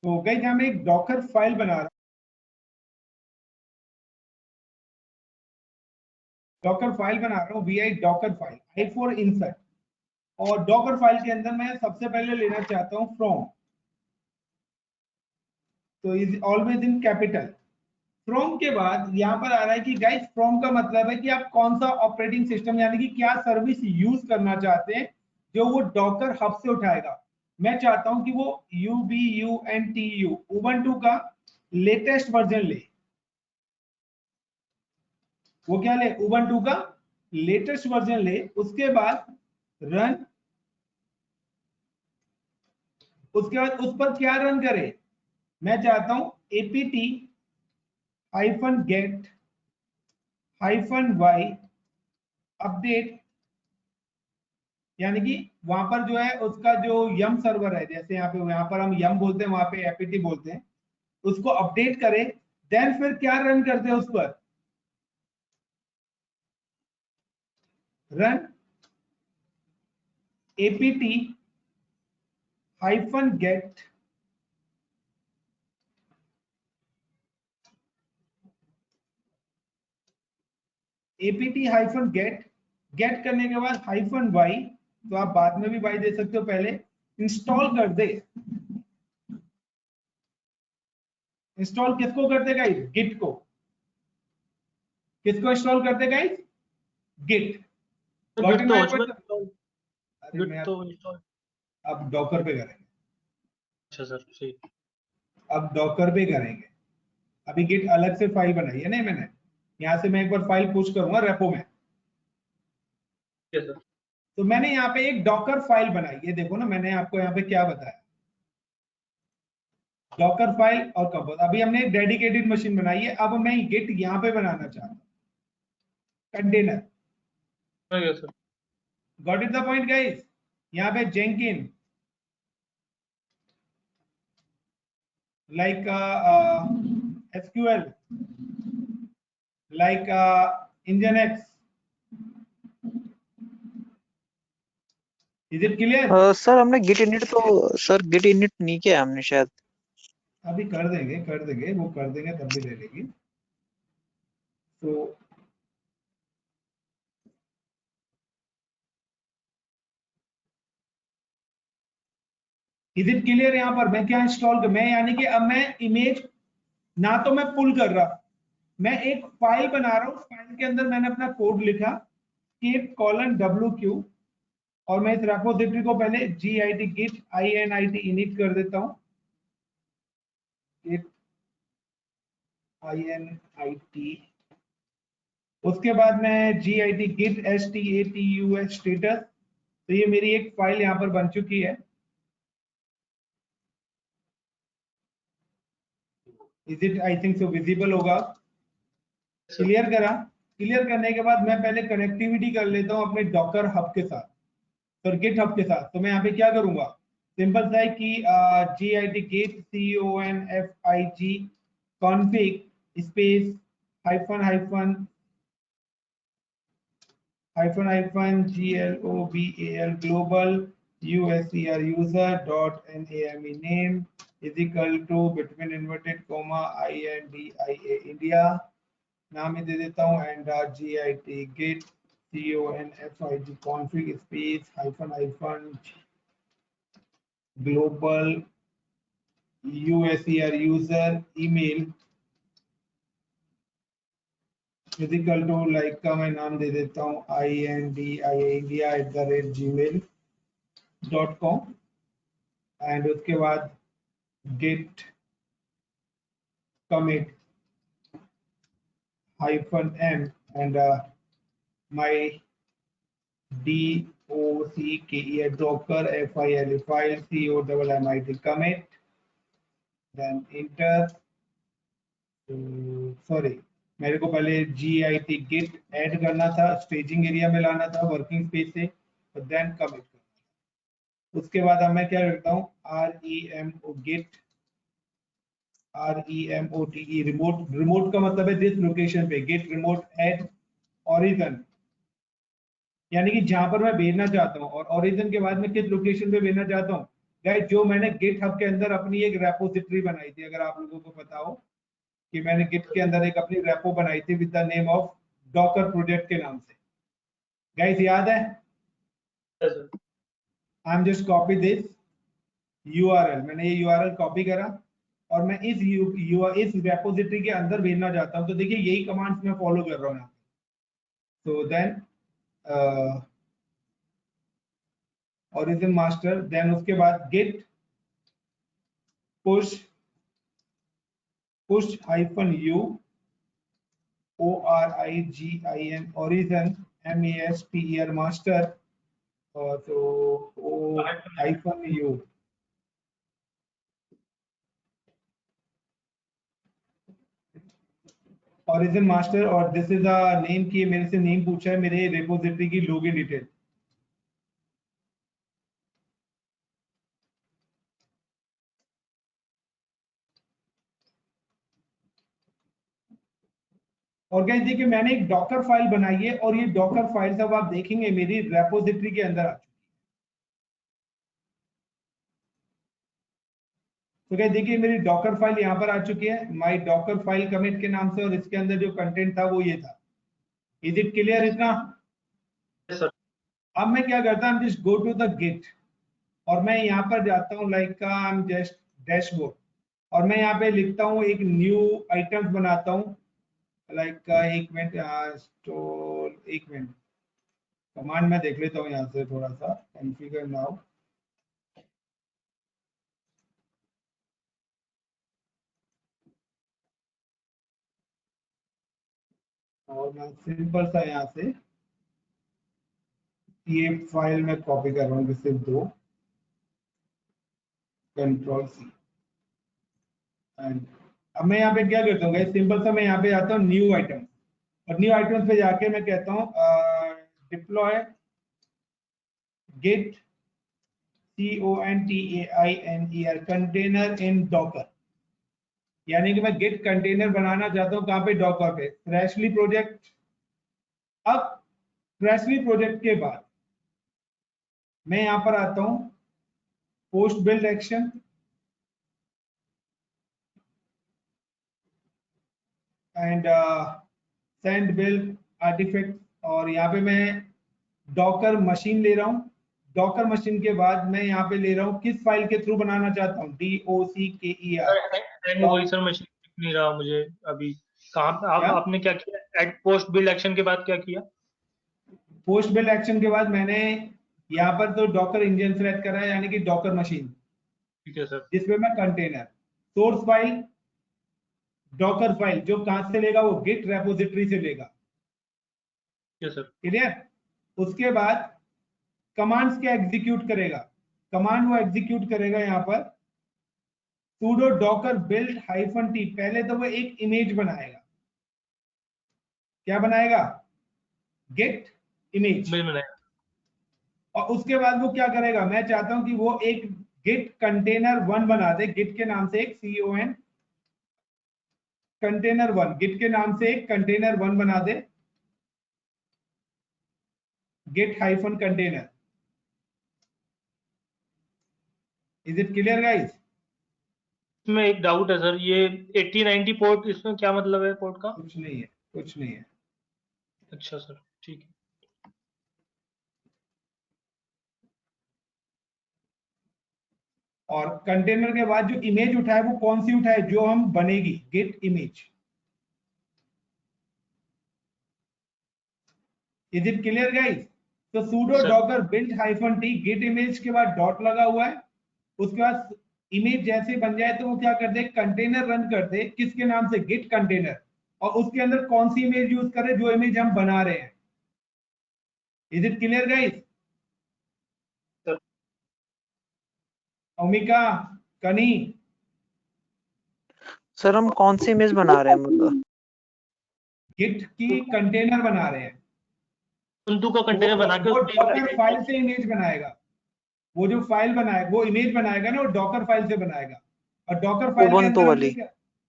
तो गाइस यहाँ मैं एक डॉकर फाइल बना रहा हूँ, vi Docker file, I for insert, और डॉकर फाइल के अंदर मैं सबसे पहले लेना चाहता हूँ फ्रॉम, तो is always in capital. From के बाद यहाँ पर आ रहा है कि गाइस फ्रॉम का मतलब है कि आप कौन सा ऑपरेटिंग सिस्टम यानी कि क्या सर्विस यूज करना चाहते हैं जो वो डॉकर हब से उठाएगा। मैं चाहता हूं कि वो UBUNTU उबंटू का लेटेस्ट वर्जन ले। वो क्या ले? उबंटू का लेटेस्ट वर्जन ले। उसके बाद रन, उसके बाद उस पर क्या रन करे? मैं चाहता हूं apt-get-y अपडेट, यानी कि वहां पर जो है उसका जो यम सर्वर है, जैसे यहाँ पर हम यम बोलते हैं, वहां पे एपीटी बोलते हैं, उसको अपडेट करें। देन फिर क्या रन करते हैं? उस पर रन apt-get गेट करने के बाद -y, तो आप बाद में भी y दे सकते हो, पहले इंस्टॉल कर दे। इंस्टॉल किसको करते गाइस? गिट को। किसको इंस्टॉल करते गाइस? गिट। गिट तो हो चुका है। अरे गिट मैं तो इंस्टॉल। अब डॉकर पे करेंगे, अच्छा सर, सही। अब डॉकर पे करेंगे। अभी गिट अलग से फाइल बनाई है नहीं मैंने, यहां से मैं एक बार फाइल पुश करूंगा रेपो में। ठीक है सर। तो मैंने यहाँ पे एक डॉकर फाइल बनाई है, देखो ना मैंने आपको यहाँ पे क्या बताया, डॉकर फाइल और कंपोज। अभी हमने एक डेडिकेटेड मशीन बनाई है, अब मैं गिट यहाँ पे बनाना चाहता हूँ, container. Sir got it the point guys? यहाँ पे Jenkins like SQL, like Nginx. Is it clear? Sir हमने गिट इनिट तो सर गिट इनिट नहीं किया हमने शायद। अभी कर देंगे वो कर देंगे, तब भी ले लेगी। तो इज इट क्लियर? यहाँ पर मैं क्या इंस्टॉल कर, मैं यानी कि अब मैं इमेज ना तो मैं पुल कर रहा, मैं एक फाइल बना रहा हूँ, फाइल के अंदर मैंने अपना कोड लिखा keep::wq, और मैं इस रेपोजिटरी को पहले git git init init कर देता हूँ, init। उसके बाद मैं git git status status, तो ये मेरी एक फाइल यहाँ पर बन चुकी है। Is it, I think so visible होगा। क्लियर करा? क्लियर करने के बाद मैं पहले कनेक्टिविटी कर लेता हूँ अपने डॉकर हब के साथ, सर्किट हब के साथ। तो मैं यहाँ पे क्या करूंगा? सिंपल सा है कि git git config config space hyphen hyphen hyphen hyphen global user user dot name name is equal to between inverted comma india India, नाम में दे देता हूँ, and git git config config space hyphen hyphen global user user email is equal to like का मैं नाम दे देता हूँ india@gmail.com, एंड उसके बाद git commit -m and my docker file commit, then enter। Sorry, मेरे को पहले git git ऐड करना था, स्टेजिंग एरिया में लाना था वर्किंग स्पेस से, और देन कमिट करना। उसके बाद अब मैं क्या करता हूँ remote रिमोट का मतलब है जिस लोकेशन पे, गेट रिमोट एट ओरिजिन, यानी कि जहां पर मैं भेजना चाहता हूँ, और ओरिजिन के बाद में किस लोकेशन पे भेजना चाहता हूँ, गाइस जो मैंने गिटहब के अंदर अपनी एक रेपोजिटरी बनाई थी, अगर आप लोगों को पता हो कि मैंने गिट के अंदर एक अपनी रेपो बनाई थी with the name of Docker project के नाम से, गाइस याद है? I am just copy this URL, मैंने ये यूआरएल कॉपी करा और मैं इस रेपोजिटरी के अंदर भेजना चाहता हूं। तो देखिए यही कमांड्स मैं फॉलो कर रहा हूं यहाँ पे। तो देन ओरिजिन मास्टर, देन उसके बाद git push -u origin origin master master और तो -u origin master और दिस इज अ नेम की मेरे से नेम पूछा है मेरे रेपोजिटरी की लोगिन डिटेल। और गाइस देखिए मैंने एक डॉकर फाइल बनाई है और ये डॉकर फाइल सब आप देखेंगे मेरी रेपोजिटरी के अंदर आ चुकी है। तो गाइस देखिए मेरी डॉकर फाइल यहाँ पर आ चुकी है माय डॉकर फाइल कमिट के नाम से, और इसके अंदर जो कंटेंट था वो ये था। इज इट क्लियर इतना? अब मैं क्या करता हूँ, just go to the git और मैं यहाँ पर जाता हूँ like I am just dashboard और मैं यहाँ पे लिखता हूँ एक न्यू आइटम्स बनाता हूँ लाइक एक मिनट कमांड मैं देख लेता हूँ यहाँ से थोड़ा सा कॉन्फ़िगर नाउ। और मैं सिंपल सा यहाँ से ये फाइल में कॉपी कर रहा हूँ सिर्फ 2, Ctrl+C एंड अब मैं यहाँ पे क्या करता हूँ सिंपल सा मैं यहाँ पे आता हूँ न्यू आइटम और न्यू आइटम्स पे जाके मैं कहता हूँ deploy git container container in Docker, यानी कि मैं गिट कंटेनर बनाना चाहता हूँ कहाँ पे, डॉकर पे, फ्रेशली प्रोजेक्ट। अब फ्रेशली प्रोजेक्ट के बाद मैं यहाँ पर आता हूँ post build action and send build artifact और यहाँ पे मैं डॉकर मशीन ले रहा हूँ। डॉकर मशीन के बाद मैं यहाँ पे ले रहा हूँ किस फाइल के थ्रू बनाना चाहता हूँ, DOCKER। वही सर मशीन दिख नहीं रहा मुझे अभी। कहाँ क्या? आपने क्या किया एट पोस्ट बिल्ड एक्शन के बाद क्या किया? पोस्ट बिल्ड एक्शन के बाद मैंने यहाँ पर तो डॉकर इंजन सेलेक्ट करा है यानी कि डॉकर मशीन, ठीक है सर। जिसमें मैं container source file Docker file जो कहां से लेगा, वो गिट रेपोजिटरी से लेगा। ठीक है सर। क्लियर? उसके बाद कमांड्स क्या एग्जीक्यूट करेगा, कमांड वो एग्जीक्यूट करेगा यहाँ पर sudo docker build -t। पहले तो वो एक इमेज बनाएगा, क्या बनाएगा, गेट इमेज। और उसके बाद वो क्या करेगा, मैं चाहता हूं कि वो एक गिट कंटेनर 1 बना दे, गिट के नाम से एक CON कंटेनर 1, गिट के नाम से एक कंटेनर 1 बना दे, git -container. Is it clear guys? इसमें एक डाउट है सर, ये 8090 पोर्ट इसमें क्या मतलब है पोर्ट का? कुछ नहीं है, कुछ नहीं है। अच्छा सर ठीक है। और कंटेनर के बाद जो इमेज उठाए वो कौन सी उठाए, जो हम बनेगी git image. Is it clear guys? तो sudo docker build -t git image के बाद डॉट लगा हुआ है, उसके बाद इमेज जैसे बन जाए तो वो क्या कर दे, कंटेनर रन कर दे, किसके नाम से, गिट कंटेनर, और उसके अंदर कौन सी इमेज यूज करे, जो इमेज हम बना रहे हैं। Is it clear guys? Omika, कनी, सर हम कौन सी इमेज बना रहे हैं, मतलब गिट की कंटेनर बना रहे हैं, उबंटू का कंटेनर बना के वो डॉकर फाइल से इमेज बनाएगा, वो जो फाइल बनाएगा वो इमेज बनाएगा ना, वो डॉकर फाइल से बनाएगा। और डॉकर फाइल के उबंटू अंदर वाली।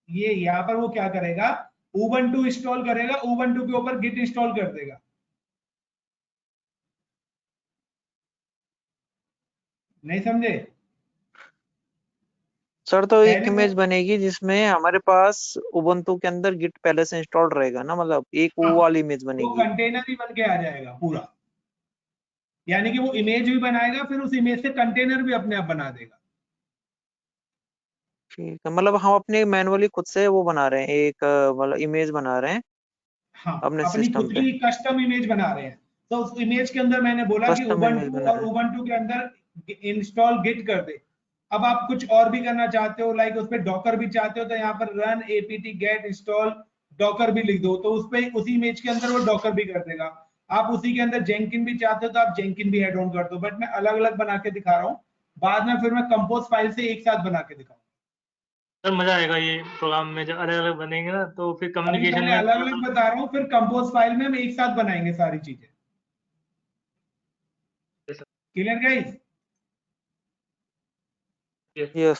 ये यहाँ पर वो क्या करेगा, उबंटू इंस्टॉल करेगा, उबंटू के ऊपर गिट इंस्टॉल कर देगा। नहीं समझे? सर तो एक पहले इमेज वो, बनेगी जिसमें हमारे पास उबंटू के अंदर गिट पहले से इंस्टॉल्ड रहेगा ना, मतलब एक हाँ, वो वाली इमेज वो बनेगी। कंटेनर ही बन के आ जाएगा पूरा, यानी कि वो इमेज भी बनाएगा, फिर उस इमेज से कंटेनर भी अपने आप बना देगा। ठीक है, मतलब हम अपने मैनुअली खुद से वो बना रहे हैं, एक मतलब इमेज बना रहे हैं हाँ, अपने अपनी सिस्टम खुद पे। की कस्टम इमेज बना रहे हैं। तो उस इमेज के अंदर मैंने बोला कि कस्टम इमेज उबंटू, बना और रहे हैं। उबंटू के अंदर इंस्टॉल गिट कर दे। अब आप कुछ और भी करना चाहते हो, लाइक उस पे डॉकर भी चाहते हो, तो यहाँ पर run apt get install Docker भी लिख दो, तो उस पे उसी इमेज के अंदर वो डॉकर भी कर देगा। आप उसी के अंदर जेंकिन भी चाहते हो तो आप जेंकिन भी एड ऑन कर दो, बट मैं अलग अलग बना के दिखा रहा हूँ। बाद में फिर मैं कंपोज फाइल से एक साथ बना के दिखाऊंगा। सर मजा आएगा ये प्रोग्राम में, जब अलग अलग बनेंगे ना तो फिर अभी कम्युनिकेशन पहले में अलग थोड़ा अलग सा। बता रहा हूँ, फिर कंपोज फाइल में हम एक साथ बनाएंगे सारी चीजें। Clear guys? यस।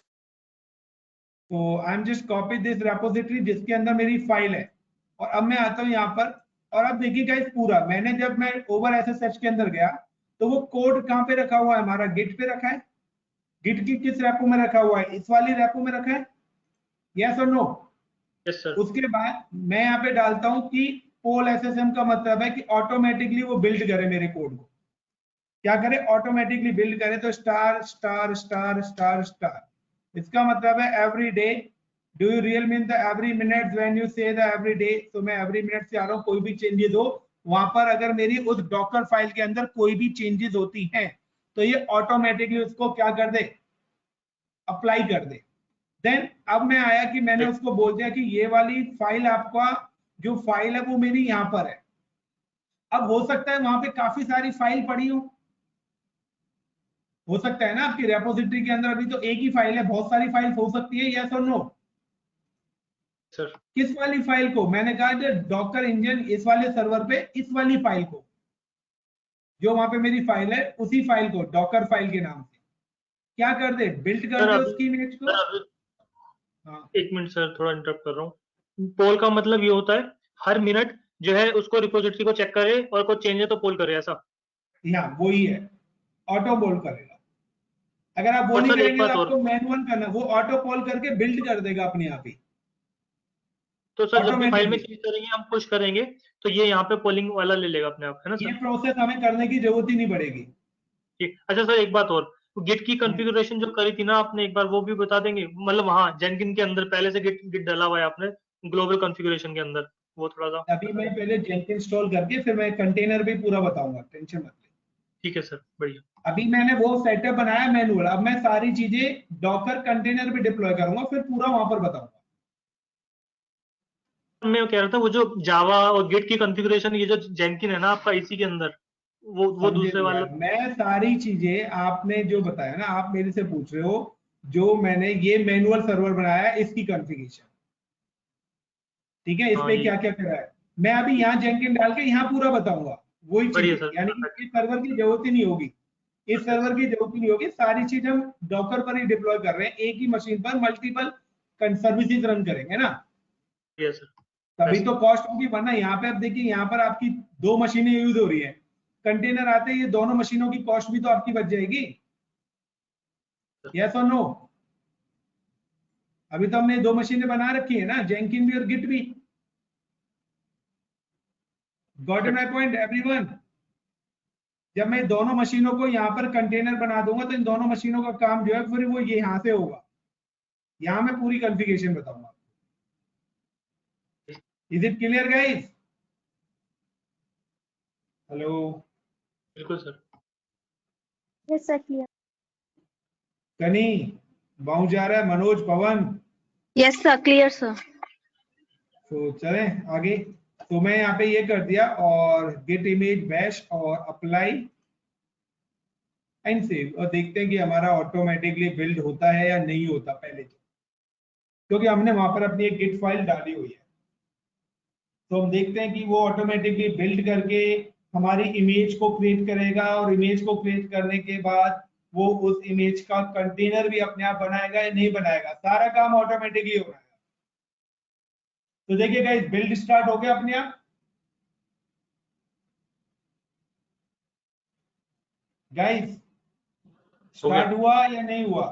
तो आई am just copy this repository जिसके अंदर मेरी फाइल है, और अब मैं आता हूं यहाँ पर। और अब देखिए गाइस, पूरा मैंने, जब मैं ओवर एसएसएच के अंदर गया, तो वो कोड कहाँ पे रखा हुआ है? हमारा गिट पे रखा है। गिट की किस रेपो में रखा हुआ है? इस वाली रेपो में रखा है। यस और नो? Yes sir. उसके बाद मैं यहाँ पे डालता हूँ कि पोल एसएसएम का मतलब है कि ऑटोमेटिकली वो बिल्ड करे मेरे कोड को। क्या करे? ऑटोमेटिकली बिल्ड करे। तो star star star star star, इसका मतलब है every day. Do you real mean the every minute when you से द एवरी डे? तो मैं एवरी मिनट से आ रहा हूँ, कोई भी चेंजेस हो वहां पर, अगर मेरी उस डॉकर फाइल के अंदर कोई भी चेंजेस होती हैं, तो ये ऑटोमेटिकली उसको क्या कर दे? अप्लाई कर दे। देन अब मैं आया कि मैंने उसको बोल दिया कि ये वाली फाइल, आपका जो फाइल है वो मेरी यहाँ पर है। अब हो सकता है वहां पे काफी सारी फाइल पड़ी हो सकता है ना आपकी रेपोजिटरी के अंदर अभी तो एक ही फाइल है, बहुत सारी फाइल हो सकती है। यस और नो? सर किस वाली फाइल को? मैंने कहा जो डॉकर इंजन इस वाले सर्वर पे, इस वाली फाइल को, जो वहां पे मेरी फाइल है उसी फाइल को डॉकर फाइल के नाम से क्या कर दे? बिल्ड कर सर दे अभी उसकी इमेज को। सर अभी हाँ, एक मिनट सर, थोड़ा इंटरप्ट कर रहा हूँ। पोल का मतलब ये होता है हर मिनट जो है उसको रिपोजिटरी को चेक करे और कोई चेंज है तो पोल करे, ऐसा? यहाँ वो ही है, ऑटो बोल करेगा। अगर आप वो और नहीं सर एक करेंगे तो बात और, आपको मैनुअल करना, वो ऑटो कॉल करके बिल्ड कर देगा अपने आप ही, तो सर जब भी फाइल में ऑटोमेटिकली। चेंज करेंगे हम पुश करेंगे तो ये यहाँ पे पोलिंग वाला ले लेगा अपने आप, है ना ये सर? प्रोसेस हमें करने की जरूरत ही नहीं पड़ेगी। ठीक। अच्छा सर एक बात और, गिट की कॉन्फ़िगरेशन जो करी थी ना आपने, एक बार वो भी बता देंगे? मतलब हाँ, जेनकिन के अंदर पहले से गिट गिट डाला हुआ है आपने ग्लोबल कॉन्फ़िगरेशन के अंदर, वो थोड़ा सा अभी बता मैं दें। पहले जेंकिन इंस्टॉल करके फिर मैं कंटेनर भी पूरा बताऊंगा, टेंशन मत ले। ठीक है सर, बढ़िया। अभी मैंने वो सेटअप बनाया मैनुअल, अब मैं सारी चीजें डॉकर कंटेनर भी डिप्लॉय करूंगा, फिर पूरा वहां पर बताऊंगा। मैं कह रहा था वो जो जावा और गिट की कॉन्फ़िगरेशन, ये जो जेनकिन है ना आपका इसी के अंदर, वो समझे दूसरे नहीं वाला। यार, मैं सारी चीजें आपने जो बताया ना, आप मेरे से पूछ रहे हो, जो मैंने ये मैनुअल सर्वर बनाया है इसकी कॉन्फ़िगरेशन, ठीक है, इस हाँ पे ये क्या क्या करा है, मैं अभी यहाँ जेंकिन डाल के यहाँ पूरा बताऊंगा। वही बढ़िया चीजें, सर, यानी कि परफेक्ट। इस सर्वर की जरूरत ही नहीं होगी, इस परफेक्ट सर्वर सर। की जरूरत ही नहीं होगी, सारी चीज हम डॉकर पर ही डिप्लॉय कर रहे हैं, एक ही मशीन पर मल्टीपल सर्विसेज रन करेंगे ना, यस सर। तभी बेस्ट। तो कॉस्ट होगी। वरना यहाँ पे आप देखिए, यहाँ पर आपकी दो मशीनें यूज हो रही है, कंटेनर आते हैं, ये दोनों मशीनों की कॉस्ट भी तो आपकी बच जाएगी। यस और नो? अभी तो हमने दो मशीनें बना रखी है ना, जेंकिन भी और गिट भी। Got my perfect. Point everyone? जब मैं दोनों मशीनों को यहाँ पर कंटेनर बना दूंगा, तो इन दोनों मशीनों का काम जो है फिर वो ये यहाँ से होगा, यहाँ मैं पूरी कॉन्फ़िगरेशन बताऊंगा। Is it clear guys? Hello? बिल्कुल सर। Yes, sir, clear. कनी बाहू जा रहा है, मनोज, पवन? Yes, sir, clear, sir. तो चलें आगे। तो मैं यहाँ पे ये कर दिया, और गेट इमेज बैश और अप्लाई एंड सेव, और देखते हैं कि हमारा ऑटोमेटिकली बिल्ड होता है या नहीं होता पहले, क्योंकि हमने वहां पर अपनी एक गिट फाइल डाली हुई है। तो हम देखते हैं कि वो ऑटोमेटिकली बिल्ड करके हमारी इमेज को क्रिएट करेगा, और इमेज को क्रिएट करने के बाद वो उस इमेज का कंटेनर भी अपने आप बनाएगा या नहीं बनाएगा, सारा काम ऑटोमेटिकली हो रहा है। तो देखिए गाइस, बिल्ड स्टार्ट हो गया अपने आप। गाइस हो गया। स्टार्ट हुआ या नहीं हुआ?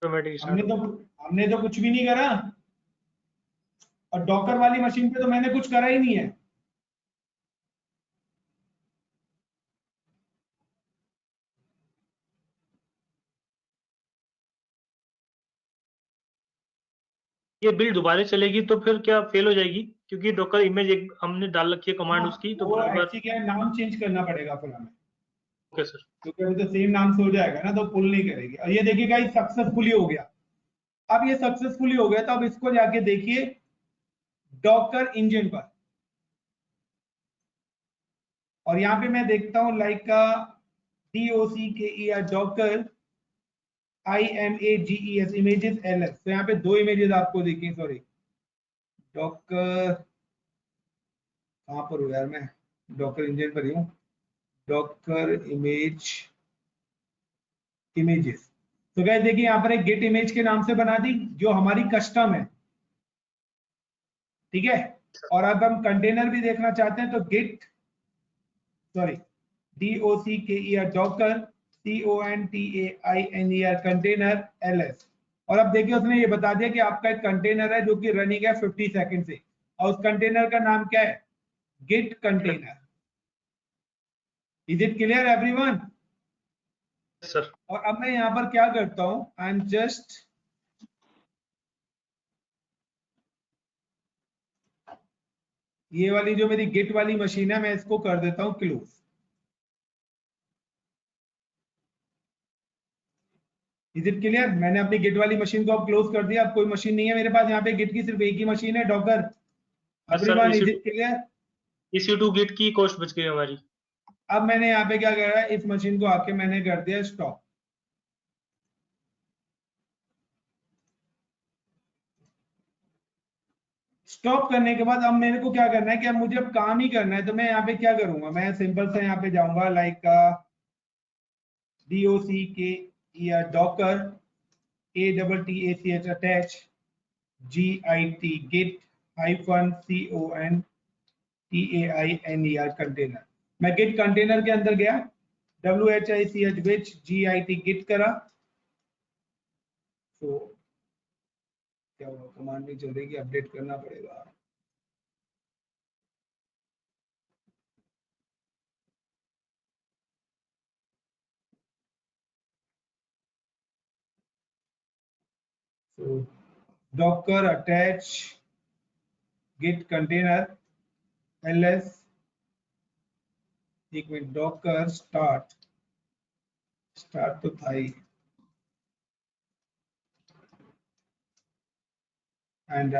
ऑटोमेटिक हमने तो कुछ भी नहीं करा, और डॉकर वाली मशीन पे तो मैंने कुछ करा ही नहीं है। ये बिल्ड दोबारा चलेगी तो फिर क्या फेल हो जाएगी? क्योंकि डॉकर इमेज एक हमने डाल रखी है कमांड उसकी, तो वो बार बार। एक्चुअली क्या है, नाम चेंज करना पड़ेगा फिर हमें, ओके सर। क्योंकि अभी तो सेम नाम से हो जाएगा ना, तो पुल नहीं करेगी। और ये देखिए गाइस सक्सेसफुली हो गया। अब ये सक्सेसफुली हो गया, तो अब इसको जाके देखिए डॉकर इंजन पर, और यहाँ पे मैं देखता हूँ लाइक का DOCKER Docker IMAGES images LS। तो यहाँ पे दो इमेजेस आपको दिखेंगे, सॉरी डॉकर कहाँ पर हूँ यार मैं, डॉकर इंजन पर ही हूँ, डॉकर इमेजेस। तो गाइस देखिए यहाँ पर एक गेट इमेज के नाम से बना दी जो हमारी कस्टम है, ठीक है। और अब हम कंटेनर भी देखना चाहते हैं, तो git sorry DOCKER Docker CONTAINER container LS। और अब देखिए उसने ये बता दिया कि आपका एक कंटेनर है जो कि रनिंग है 50 सेकंड से, और उस कंटेनर का नाम क्या है, git container. Is it clear everyone? Sir और अब मैं यहाँ पर क्या करता हूं, आई एम जस्ट ये वाली जो मेरी गिट वाली मशीन है मैं इसको कर देता हूं क्लोज। Is it clear? मैंने अपनी गिट वाली मशीन को अब क्लोज कर दिया, अब कोई मशीन नहीं है मेरे पास, यहाँ पे गिट की सिर्फ एक ही मशीन है, Docker. Sir everyone is it clear? EC2 git की कॉस्ट बच गई हमारी। अब मैंने यहाँ पे क्या करा, इस मशीन को आके मैंने कर दिया स्टॉप। स्टॉप करने के बाद अब मेरे को क्या करना है कि अब मुझे अब काम ही करना है, तो मैं यहाँ पे क्या करूंगा, मैं सिंपल से यहाँ पे जाऊंगा like DOCKER Docker ATTACH attach GIT git -CONTAINER container. मैं गिट कंटेनर के अंदर गया, WHICH विच GIT गिट करा, तो क्या हुआ, कमांड नहीं चल रही कि अपडेट करना पड़ेगा। So docker attach git container ls, एक मिनट, docker start तो था ही, एंड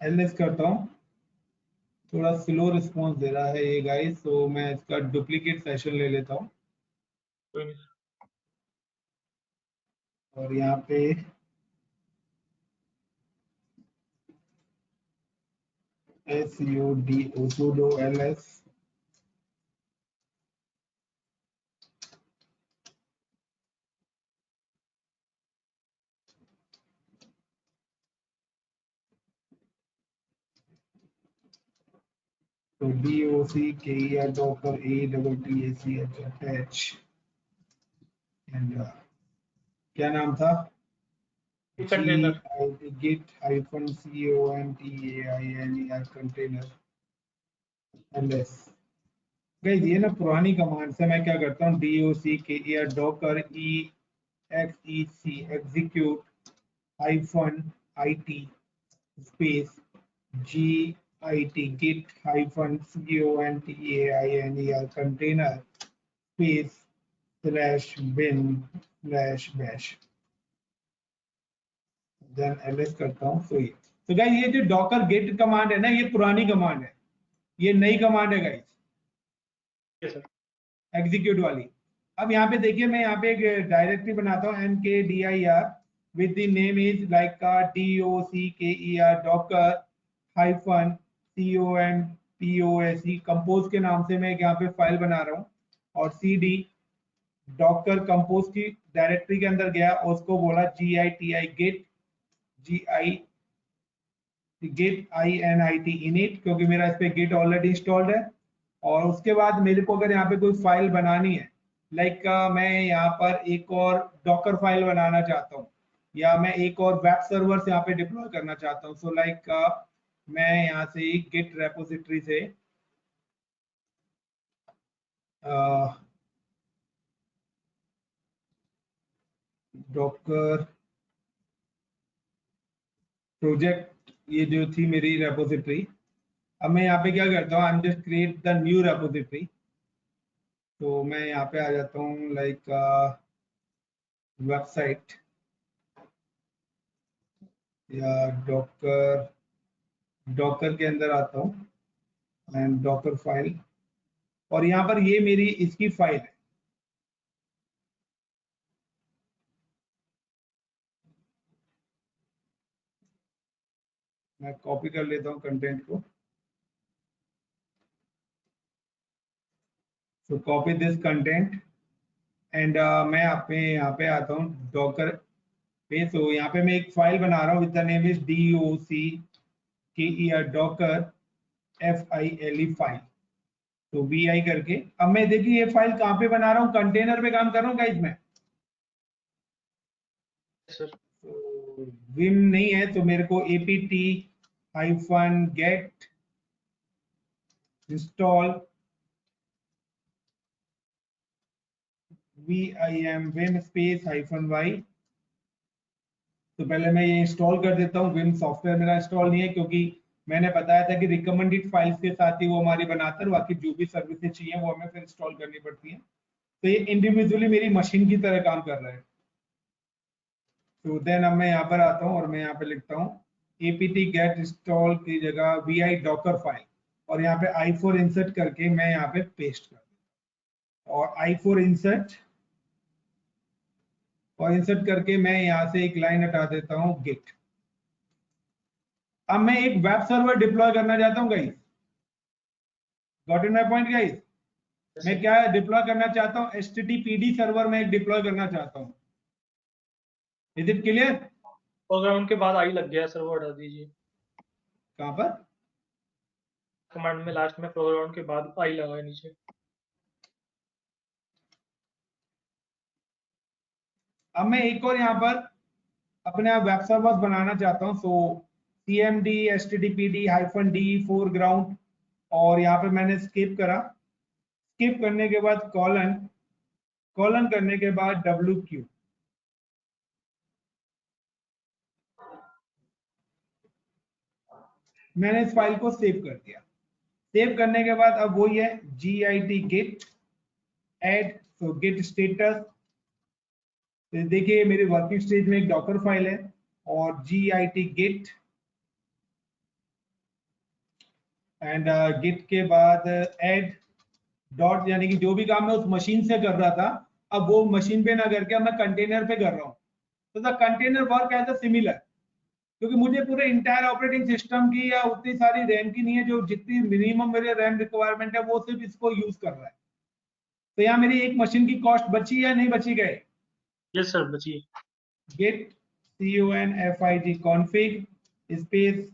ls करता हूँ। थोड़ा स्लो रिस्पॉन्स दे रहा है ये गाइस, तो मैं इसका डुप्लीकेट सेशन ले लेता हूँ, कोई नहीं। और यहाँ पे sudo ls तो DOCKER docker ATTACH attach and क्या नाम था, container git -CONTAINER container ls। Guys ये ना पुरानी कमांड से मैं क्या करता हूँ, DOCKER Docker EXEC execute -IT space GIT git -CONTAINER container space /bin/bash, then ls करता हूँ। तो गाइस ये जो डॉकर गेट कमांड है ना, ये पुरानी कमांड है, ये नई कमांड है गाइस, एग्जीक्यूट वाली। अब यहाँ पे देखिए मैं यहाँ पे एक डायरेक्टरी बनाता हूँ mkdir with the name is like DOCKER docker -COMPOSE compose के नाम से मैं यहाँ पे फाइल बना रहा हूँ, और CD डॉकर कंपोज की डायरेक्टरी के अंदर गया, उसको बोला git init init, क्योंकि मेरा इस पे गिट ऑलरेडी इंस्टॉल्ड है। और उसके बाद मेरे को अगर यहाँ पे कोई फाइल बनानी है, लाइक मैं यहाँ पर एक और डॉकर फाइल बनाना चाहता हूँ, या मैं एक और वेब सर्वर यहाँ पे डिप्लॉय करना चाहता हूँ। सो लाइक मैं यहाँ से गिट रेपोजिटरी से डॉकर प्रोजेक्ट, ये जो थी मेरी रेपोजिटरी, अब मैं यहाँ पे क्या करता हूँ, I am just create the new repository. तो मैं यहाँ पे आ जाता हूँ लाइक वेबसाइट या डॉकर, डॉकर के अंदर आता हूँ एंड डॉकर फाइल, और यहाँ पर ये मेरी इसकी फाइल है। मैं कॉपी कर लेता हूँ कंटेंट को। सो कॉपी दिस कंटेंट एंड मैं अपने यहाँ पे आता हूँ डॉकर पे। सो यहाँ पे मैं एक फाइल बना रहा हूँ with the name is DOCKER Docker FILE file. तो VI करके, अब मैं देखिए ये फाइल कहाँ पे बना रहा हूँ, कंटेनर पे काम कर रहा हूँ गाइस मैं। विम नहीं है तो मेरे को apt-get install vim space -y। तो पहले मैं ये इंस्टॉल कर देता हूँ। विम सॉफ्टवेयर मेरा इंस्टॉल नहीं है, क्योंकि मैंने बताया था कि रिकमेंडेड फाइल्स के साथ ही वो हमारी बनाता है, बाकी जो भी सर्विसेज चाहिए वो हमें फिर इंस्टॉल करनी पड़ती है। तो ये इंडिविजुअली मेरी मशीन की तरह काम कर रहा है। तो देन अब मैं यहाँ पर आता हूँ और मैं यहाँ पे लिखता हूँ apt-get install की जगह vi docker फाइल, और यहाँ पे i4 इंसर्ट करके मैं यहाँ पे पेस्ट कर देता हूँ, और i4 इंसर्ट करके मैं यहाँ से एक लाइन हटा देता हूँ git। अब मैं एक वेब सर्वर डिप्लॉय करना चाहता हूँ guys, got in my point guys. मैं क्या डिप्लॉय करना चाहता हूँ, HTTPD सर्वर में एक डिप्लॉय करना चाहता हूँ। Is it clear? प्रोग्राम के बाद आई लग गया सर, वो हटा दीजिए। कहाँ पर? कमांड में लास्ट में प्रोग्राम के बाद आई लगा है नीचे। अब मैं एक और यहाँ पर अपने वेब सर्वर बनाना चाहता हूँ। सो cmd httpd-d फोरग्राउंड, और यहाँ पे मैंने स्किप करा। स्किप करने के बाद कॉलन करने के बाद wq। मैंने इस फाइल को सेव कर दिया। सेव करने के बाद अब वही है git git add, तो git स्टेटस। देखिए मेरे वर्किंग स्टेज में एक डॉकर फाइल है, और git git एंड गिट के बाद ऐड डॉट, यानी कि जो भी काम मैं उस मशीन से कर रहा था अब वो मशीन पे ना करके अब मैं कंटेनर पे कर रहा हूँ। तो the container work as a similar, क्योंकि मुझे पूरे इंटायर ऑपरेटिंग सिस्टम की या उतनी सारी रैम की नहीं है, जो जितनी मिनिमम मेरे रैम रिक्वायरमेंट है वो सिर्फ इसको यूज कर रहा है। तो यहाँ मेरी एक मशीन की कॉस्ट बची या नहीं बची गए? यस सर, बची। git config config space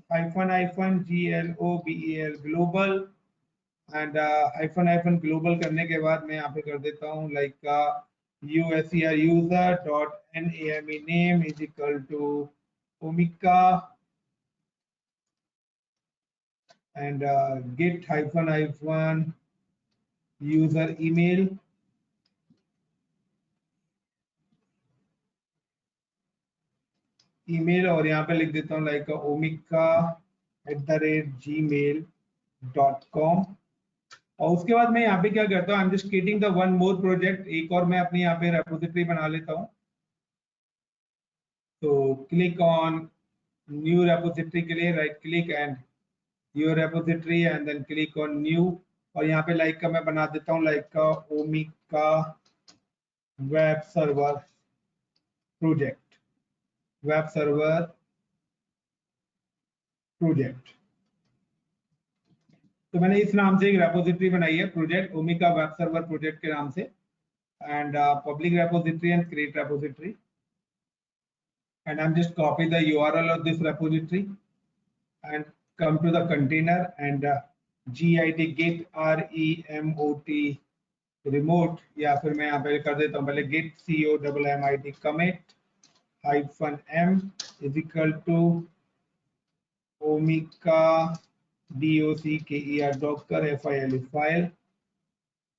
-global global and hyphen global करने के बाद मैं यहाँ पे कर देता हूँ like user user dot name name is equal to Omika and git hyphen user email, और यहाँ पे लिख देता हूँ लाइक omika@gmail.com। और उसके बाद मैं यहाँ पे क्या करता हूँ, I am just creating the one more project. एक और मैं अपनी यहाँ पे रेपोजिटरी बना लेता हूँ। तो क्लिक ऑन न्यू रेपोजिटरी के लिए right click and your repository and then click on new, और यहाँ पे लाइक का मैं बना देता हूँ लाइक का Omika web server project, web server project. तो मैंने इस नाम से एक रेपोजिटरी बनाई है, project Omika web server project के नाम से, and public repository and create repository, and I'm just copy the URL of this repository and come to the container and git remot remote, या फिर मैं यहाँ पे कर देता हूँ पहले git co commit -m is equal to Omika docker file file,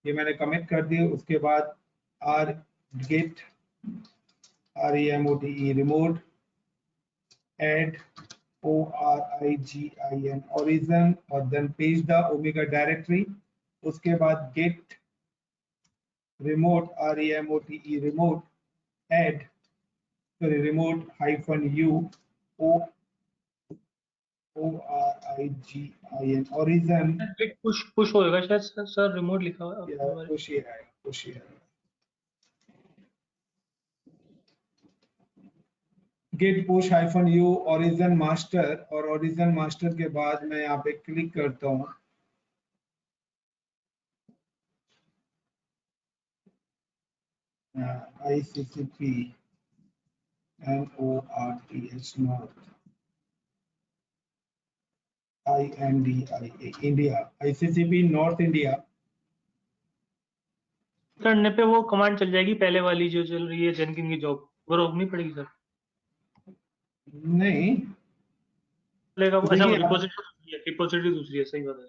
ये मैंने कमिट कर दी। उसके बाद r git remote remote add origin origin और then page the omega directory। उसके बाद git remote remote add remote -u origin origin push होएगा शायद सर, रिमोट लिखा हुआ है या पुश ही आएगा, पुश ही आएगा। git push -u origin master, और origin master के बाद मैं यहाँ पे क्लिक करता हूँ ICCP NORTH India, ICCP north India. करने पे वो कमांड चल जाएगी पहले वाली जो चल रही है जेनकिन की जॉब, वो रोकनी पड़ेगी सर? नहीं चलेगा। तो अच्छा, देखिए रिपोजिटरी दूसरी है, सही बात है।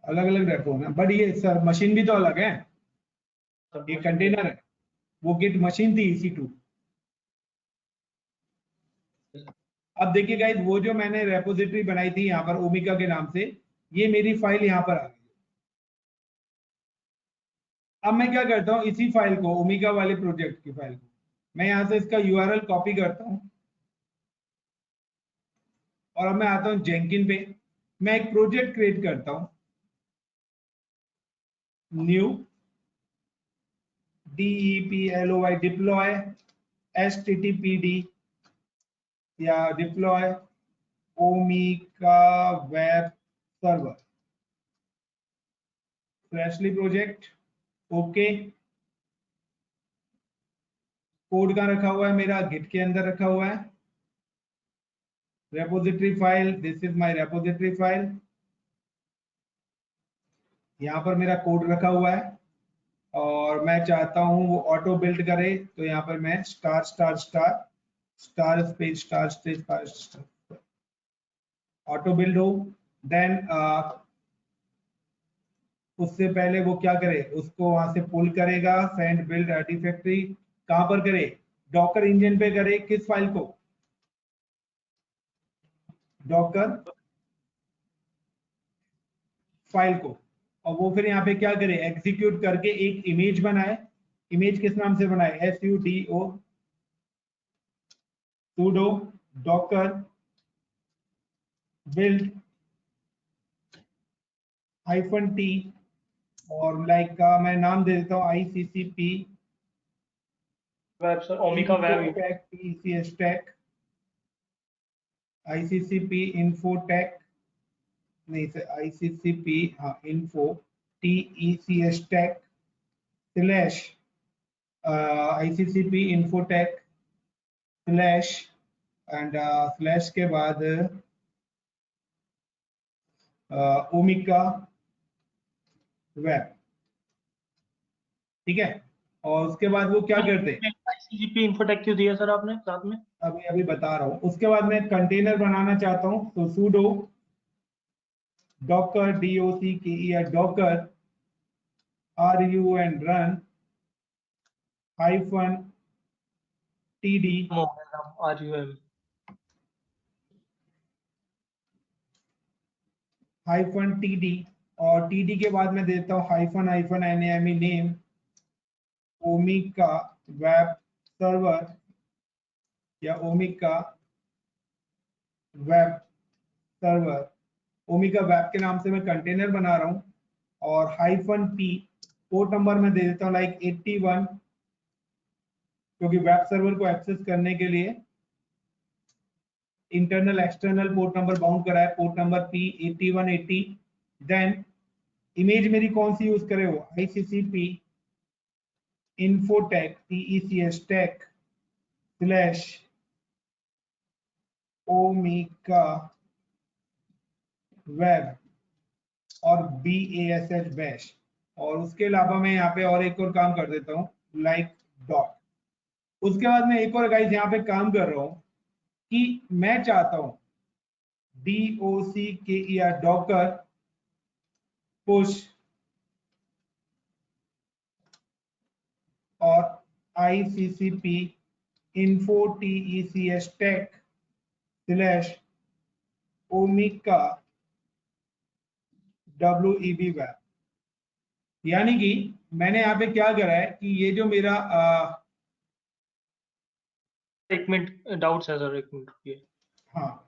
अलग अलग रेपो है ना, बट ये सर मशीन भी तो अलग है, ये कंटेनर है, वो गिट मशीन थी EC2। अब देखिए गाइस, वो जो मैंने रेपोजिटरी बनाई थी यहाँ पर ओमिका के नाम से, ये मेरी फाइल यहाँ पर आ गई। अब मैं क्या करता हूँ, इसी फाइल को, ओमिका वाले प्रोजेक्ट की फाइल को, मैं यहाँ से इसका URL कॉपी करता हूँ और अब मैं आता हूँ जेंकिन पे, मैं एक प्रोजेक्ट क्रिएट करता हूँ, न्यू DEPLOY डिप्लॉय HTTPD या deploy Omika web server freshly project. Okay, code का रखा हुआ है मेरा, गिट के अंदर रखा हुआ है। Repository file, this is my repository file, यहाँ पर मेरा कोड रखा हुआ है और मैं चाहता हूँ वो ऑटो बिल्ड करे, तो यहाँ पर मैं star star star star space star space auto build हो। देन उससे पहले वो क्या करे, उसको वहां से पुल करेगा, सेंड बिल्ड आर्टिफैक्ट्री, कहां पर करे, डॉकर इंजन पे करे। किस फाइल को, डॉकर फाइल को, और वो फिर यहाँ पे क्या करे, एग्जीक्यूट करके एक इमेज बनाए। इमेज किस नाम से बनाए, sudo sudo docker build -t और लाइक का मैं नाम दे देता हूँ ICCP web sir, Omika web TECS ICCP infotech, नहीं सर ICCP, हाँ info TECS tech slash ICCP infotech slash and slash के बाद ओमिका वेब, ठीक है। और उसके बाद वो क्या करते हैं, ICCP इंफोटेक क्यों दिया सर आपने साथ में? अभी अभी बता रहा हूँ। उसके बाद मैं कंटेनर बनाना चाहता हूँ, तो sudo docker docker run -td RUM -td, और td के बाद मैं देता हूँ -name नेम ओमिका वेब सर्वर या ओमिका वेब सर्वर। ओमिका वेब के नाम से मैं कंटेनर बना रहा हूँ और -p पोर्ट नंबर में दे देता हूँ लाइक 81, क्योंकि वेब सर्वर को एक्सेस करने के लिए internal external port number bound करा है, port number P 8180। Then image मेरी कौन सी यूज करे, वो ICCP infotech TECS tech slash Omika web और BASH बैश। और उसके अलावा मैं यहाँ पे और एक और काम कर देता हूँ, लाइक डॉट। उसके बाद मैं एक और गाइस यहाँ पे काम कर रहा हूँ कि मैं चाहता हूँ DOCKER डॉकर पुश और ICCP info TECS tech / ओमिका WEB web। यानी कि मैंने यहाँ पे क्या करा है कि ये जो मेरा एक मिनट डाउट्स है सर, एक मिनट रुकिए, हाँ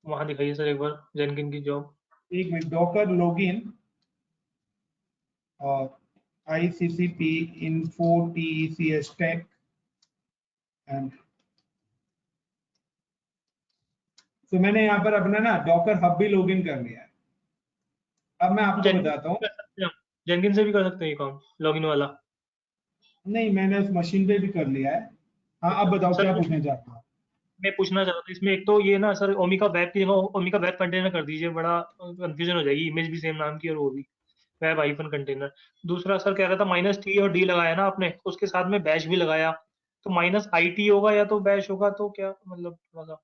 वहां दिखाइए सर एक बार जेनकिन की जॉब। एक मिनट, डॉकर लॉगिन और ICCP info TECS tech and तो मैंने यहाँ पर अपना ना डॉकर हब भी लॉगिन कर लिया है। अब मैं आपको बताता हूँ, जेनकिन से भी कर सकते हैं ये काम, लॉगिन वाला? नहीं मैंने उस मशीन पे भी कर लिया है। हाँ अब बताओ सर क्या पूछना चाहते हो। मैं पूछना चाह रहा था इसमें, एक तो ये ना सर ओमिका वेब की जगह ओमिका वेब कंटेनर कर दीजिए, बड़ा कंफ्यूजन हो जाएगी, इमेज भी सेम नाम की और वो भी वेब हाइफन कंटेनर। दूसरा सर कह रहा था -T और D लगाया ना आपने, उसके साथ में बैश भी लगाया, तो -IT होगा या तो बैश होगा, तो क्या मतलब थोड़ा सा।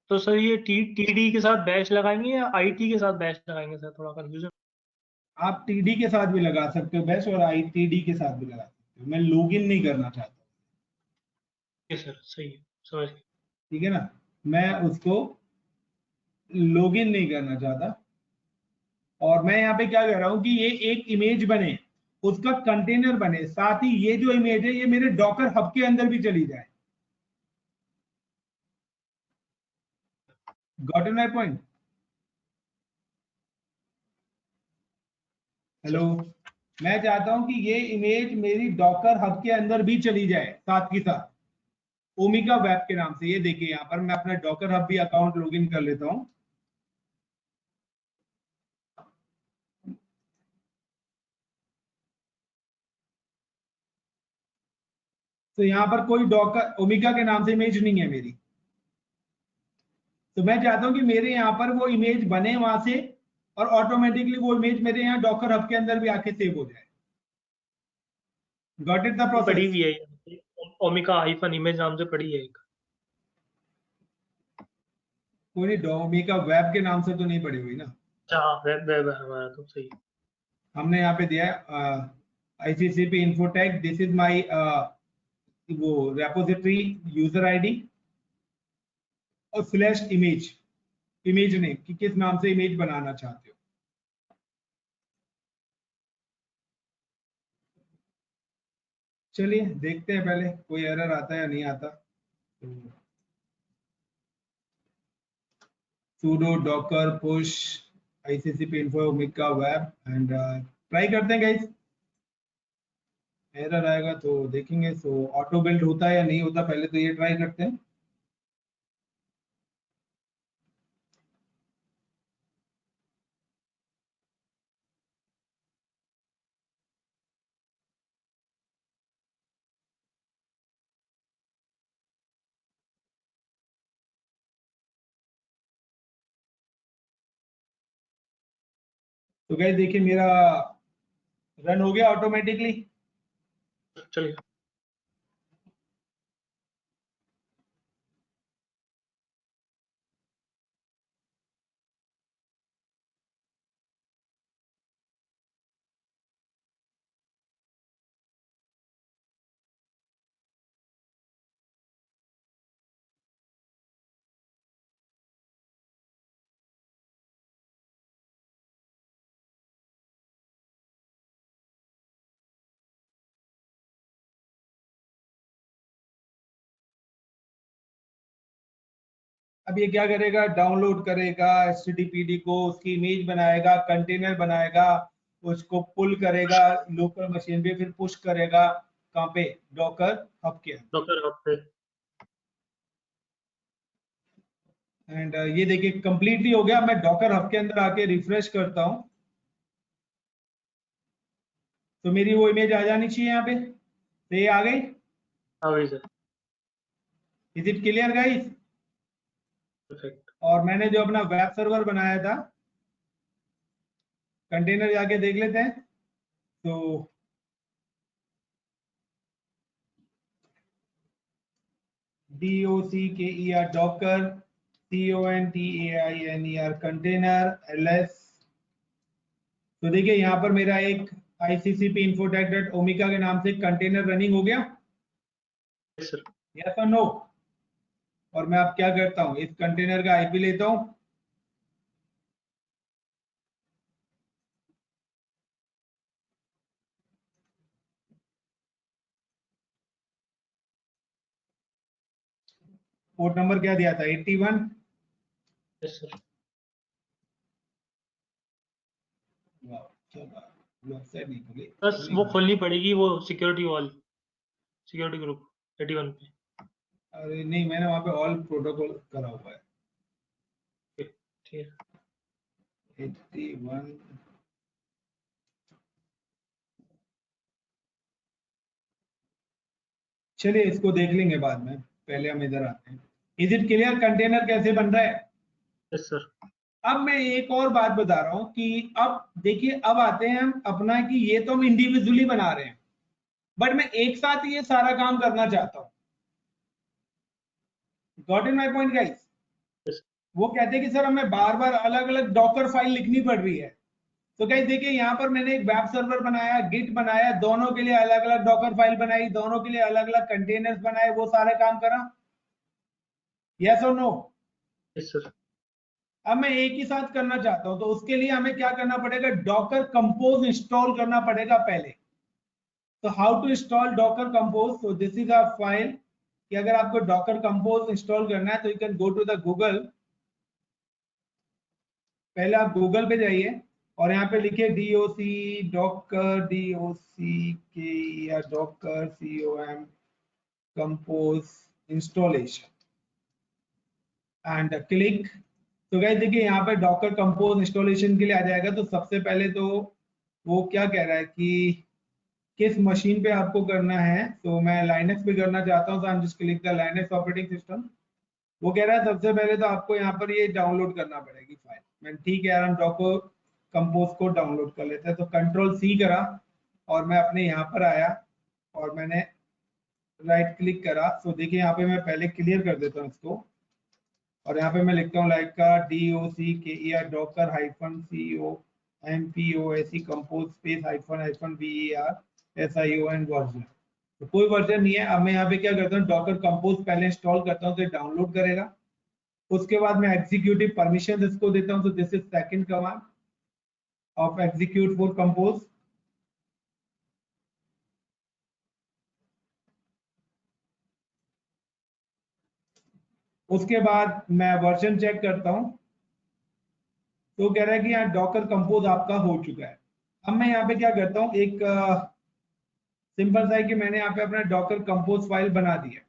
तो सर ये TD के साथ बैश लगाएंगे या IT के साथ बैश लगाएंगे सर, थोड़ा कंफ्यूजन। आप TD के साथ भी लगा सकते हो बैश और ITD के साथ भी लगा सकते हो। मैं लॉगिन नहीं करना चाहता, सर सही है, समझ गए। ठीक है ना, मैं उसको लॉगिन नहीं करना चाहता। और मैं यहाँ पे क्या कह रहा हूँ कि ये एक इमेज बने, उसका कंटेनर बने, साथ ही ये जो इमेज है ये मेरे डॉकर हब के अंदर भी चली जाए। Got my point? हेलो, मैं चाहता हूं कि ये इमेज मेरी डॉकर हब के अंदर भी चली जाए साथ ही साथ, ओमिका वेब के नाम से। ये देखिए यहाँ पर मैं अपना डॉकर हब भी अकाउंट लॉगिन कर लेता हूं। तो यहाँ पर कोई डॉकर ओमिका के नाम से इमेज नहीं है मेरी, तो मैं चाहता हूं कि मेरे यहाँ पर वो इमेज बने वहां से और ऑटोमेटिकली वो इमेज मेरे यहाँ डॉकर हब के अंदर भी आके सेव हो जाए। गॉट इट द पड़ी प्रोसेस? हुई है ओमिका हाइफन इमेज नाम से पड़ी है एक। कोई नहीं, ओमिका वेब के नाम से तो नहीं पड़ी हुई ना। अच्छा हाँ, वेब वेब है हमारा तो सही। हमने यहाँ पे दिया है ICCP infotech, this is my वो रेपोजिटरी यूजर आईडी और / इमेज नेम कि किस नाम से इमेज बनाना चाहते हो। चलिए देखते हैं पहले कोई एरर आता है या नहीं आता। sudo docker push ICCP info Omika web and try करते हैं गाइस, एरर आएगा तो देखेंगे। सो ऑटो बिल्ड होता है या नहीं होता, पहले तो ये ट्राई करते हैं। तो गाइस देखिए मेरा रन हो गया ऑटोमेटिकली। चलिए अब ये क्या करेगा, डाउनलोड करेगा HTTPD को, उसकी इमेज बनाएगा, कंटेनर बनाएगा, उसको पुल करेगा लोकल मशीन पे, फिर पुश करेगा कहाँ पे, डॉकर हब के। डॉक्टर आपसे। एंड ये देखिए कंप्लीटली हो गया। मैं डॉकर हब के अंदर आके रिफ्रेश करता हूँ तो मेरी वो इमेज आ जानी चाहिए यहाँ पे। तो ये आ गई। हाँ भाई sir. Is it clear guys? Perfect. और मैंने जो अपना वेब सर्वर बनाया था, कंटेनर जाके देख लेते हैं। तो DOCKER Docker, CONTAINER container, LS। तो देखिए यहाँ पर मेरा एक ICCP infotech.omika के नाम से कंटेनर रनिंग हो गया। Yes sir. यस और नो? और मैं अब क्या करता हूँ, इस कंटेनर का IP लेता हूँ, पोर्ट नंबर क्या दिया था, 81। Yes sir. वेबसाइट नहीं खुली, बस वो खोलनी पड़ेगी, वो सिक्योरिटी वॉल, सिक्योरिटी ग्रुप 81 पे। अरे नहीं, मैंने वहां पे ऑल प्रोटोकॉल करा हुआ है। ठीक है। 81 चलिए इसको देख लेंगे बाद में, पहले हम इधर आते हैं। इज इट क्लियर कंटेनर कैसे बन रहा है? Yes sir. अब मैं एक और बात बता रहा हूं कि अब देखिए, अब आते हैं हम अपना कि ये तो हम इंडिविजुअली बना रहे हैं, बट मैं एक साथ ये सारा काम करना चाहता हूं। Got in my point guys? वो कहते हैं कि सर हमें बार बार अलग अलग डॉकर फाइल लिखनी पड़ रही है। तो गाइस देखिए, यहाँ पर मैंने एक वेब सर्वर बनाया, गिट बनाया, दोनों के लिए अलग अलग डॉकर फाइल बनाई, दोनों के लिए अलग अलग कंटेनर्स बनाए, वो सारे काम करा। यस और नो? Yes sir. अब मैं एक ही साथ करना चाहता हूं, तो उसके लिए हमें क्या करना पड़ेगा, डॉकर कंपोज इंस्टॉल करना पड़ेगा पहले। तो how to install Docker compose? So this is a file कि अगर आपको डॉकर कंपोज इंस्टॉल करना है तो you can go to the Google. पहले आप गूगल पे जाइए और यहाँ पे लिखिए DOC डॉकर, DOCK या Docker COM compose installation and click. तो गाइस देखिए, यहाँ पे डॉकर कंपोज इंस्टॉलेशन के लिए आ जाएगा। तो सबसे पहले तो वो क्या कह रहा है कि किस मशीन पे आपको करना है। तो मैं लाइनक्स पे करना चाहता हूँ, तो आई am just click the Linux operating system. वो कह रहा है सबसे पहले तो आपको यहाँ पर ये डाउनलोड करना पड़ेगी फाइल। मैं ठीक है यार, हम डॉकर कंपोज को डाउनलोड कर लेते हैं। तो Ctrl+C करा और मैं अपने यहाँ पर आया और मैंने राइट क्लिक करा। तो देखिए यहाँ पे मैं पहले क्लियर कर देता हूँ इसको, और यहाँ पे मैं लिखता हूँ लाइक का DOCKER Docker -COMPOSE compose space -VER SION version. तो कोई वर्जन नहीं है। अब मैं यहाँ पे क्या करता हूँ, डॉकर कंपोज पहले इंस्टॉल करता हूँ तो डाउनलोड करेगा। उसके बाद मैं एग्जीक्यूटिव परमिशन इसको देता हूँ। तो this is second command of execute for compose. उसके बाद मैं वर्जन चेक करता हूँ, तो कह रहा है कि यहाँ डॉकर कंपोज आपका हो चुका है। अब मैं यहाँ पे क्या करता हूँ, एक सिंपल सा है कि मैंने यहाँ पे अपना डॉकर कंपोज फाइल बना दिया।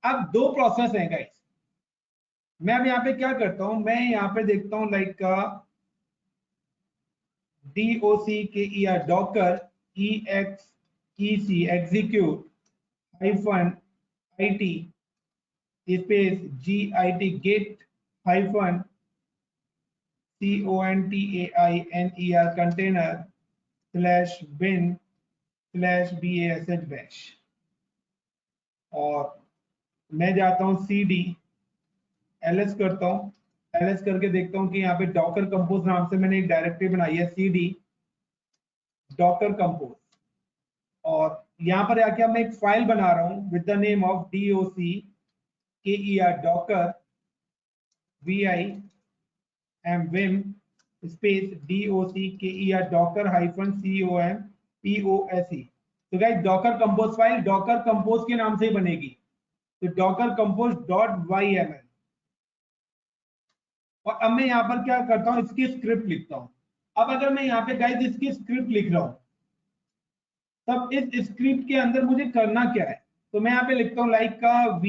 अब दो प्रोसेस है गाइस। मैं अब यहाँ पे क्या करता हूँ, मैं यहाँ पे देखता हूँ लाइक का DOCKER Docker EXEC execute -IT space GIT git -CONTAINER container /bin/bash bash। और मैं जाता हूँ CD LS करता हूँ। LS करके देखता हूँ कि यहाँ पे डॉकर कंपोज नाम से मैंने एक डायरेक्टरी बनाई है, CD डॉकर कंपोज। और यहाँ पर आके मैं एक फाइल बना रहा हूँ with the name of DOCKER Docker vim space DOCKER Docker -COMPOSE। तो guys Docker compose file Docker compose के नाम से ही बनेगी। तो डॉकर कंपोज .yml। और अब मैं यहाँ पर क्या करता हूँ, इसकी स्क्रिप्ट लिखता हूँ। अब अगर मैं यहाँ पे गाइस इसकी स्क्रिप्ट लिख रहा हूँ, तब इस स्क्रिप्ट के अंदर मुझे करना क्या है। तो मैं यहाँ पे लिखता हूँ लाइक का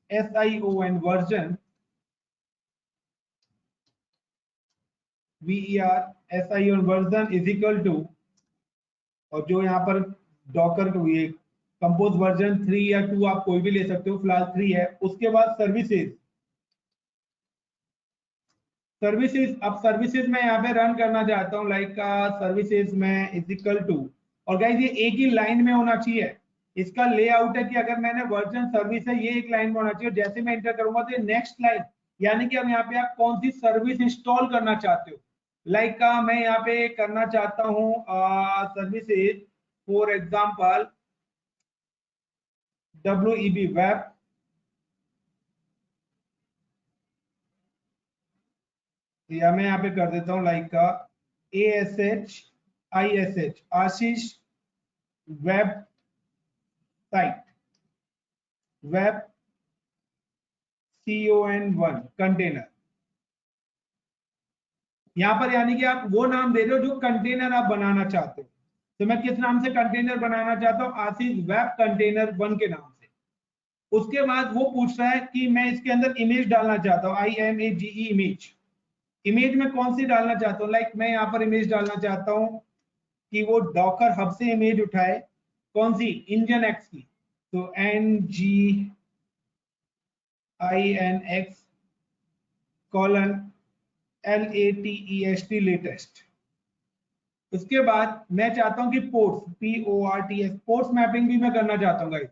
VERSION version VERSION version is equal to, और जो यहाँ पर डॉकर को ये कंपोज वर्जन 3 या 2 आप कोई भी ले सकते हो, फिलहाल 3 है। उसके बाद सर्विसेज सर्विसेज, अब सर्विसेज में यहाँ पे रन करना चाहता हूँ, लाइक सर्विसेज में इज इक्वल टू, और गाइस ये एक ही लाइन में होना चाहिए। इसका लेआउट है कि अगर मैंने वर्जन सर्विस है ये एक लाइन में होना चाहिए, जैसे मैं एंटर करूंगा तो नेक्स्ट लाइन, यानी कि अब यहाँ पे आप कौन सी सर्विस इंस्टॉल करना चाहते हो। लाइक मैं यहाँ पे करना चाहता हूँ services, for example WEB web, या मैं यहाँ पे कर देता हूँ like ASHISH Ashish web site, web CON1 container. यहाँ पर यानी कि आप वो नाम दे रहे हो जो कंटेनर आप बनाना चाहते हो। तो मैं किस नाम से कंटेनर बनाना चाहता हूँ, आशीष वेब कंटेनर 1 के नाम से। उसके बाद वो पूछ रहा है कि मैं इसके अंदर इमेज डालना चाहता हूँ, IMAGE इमेज। इमेज में कौन सी डालना चाहता हूँ, लाइक मैं यहाँ पर इमेज डालना चाहता हूँ कि वो डॉकर हब से इमेज उठाए, कौन सी, इंजन एक्स की, तो NGINX कॉलन LATEST लेटेस्ट। उसके बाद मैं चाहता हूं कि पोर्ट्स PORTS पोर्ट्स मैपिंग भी मैं करना चाहता हूं गाइस,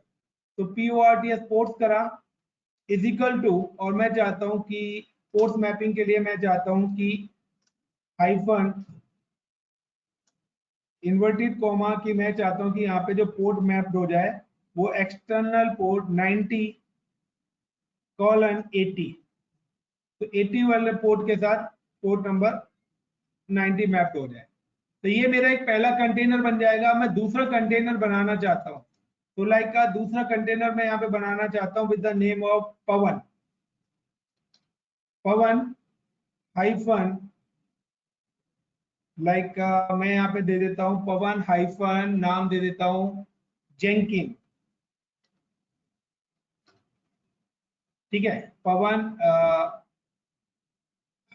तो PORTS पोर्ट्स करा इज इक्वल टू, और मैं चाहता हूं कि पोर्ट्स मैपिंग के लिए मैं चाहता हूं कि हाइफन इन्वर्टेड कॉमा की, मैं चाहता हूं कि यहाँ पे जो पोर्ट मैप्ड हो जाए वो एक्सटर्नल पोर्ट 90:80, तो 80 वाले पोर्ट के साथ पोर्ट नंबर 90 मैप्ड हो जाए। तो ये मेरा एक पहला कंटेनर बन जाएगा। मैं दूसरा कंटेनर बनाना चाहता हूँ, तो लाइक का दूसरा कंटेनर मैं यहाँ पे बनाना चाहता हूँ with the name of Pawan, Pawan hyphen, like मैं यहाँ पे दे देता हूँ पवन हाइफन, नाम दे देता हूँ जेंकिन, ठीक है, पवन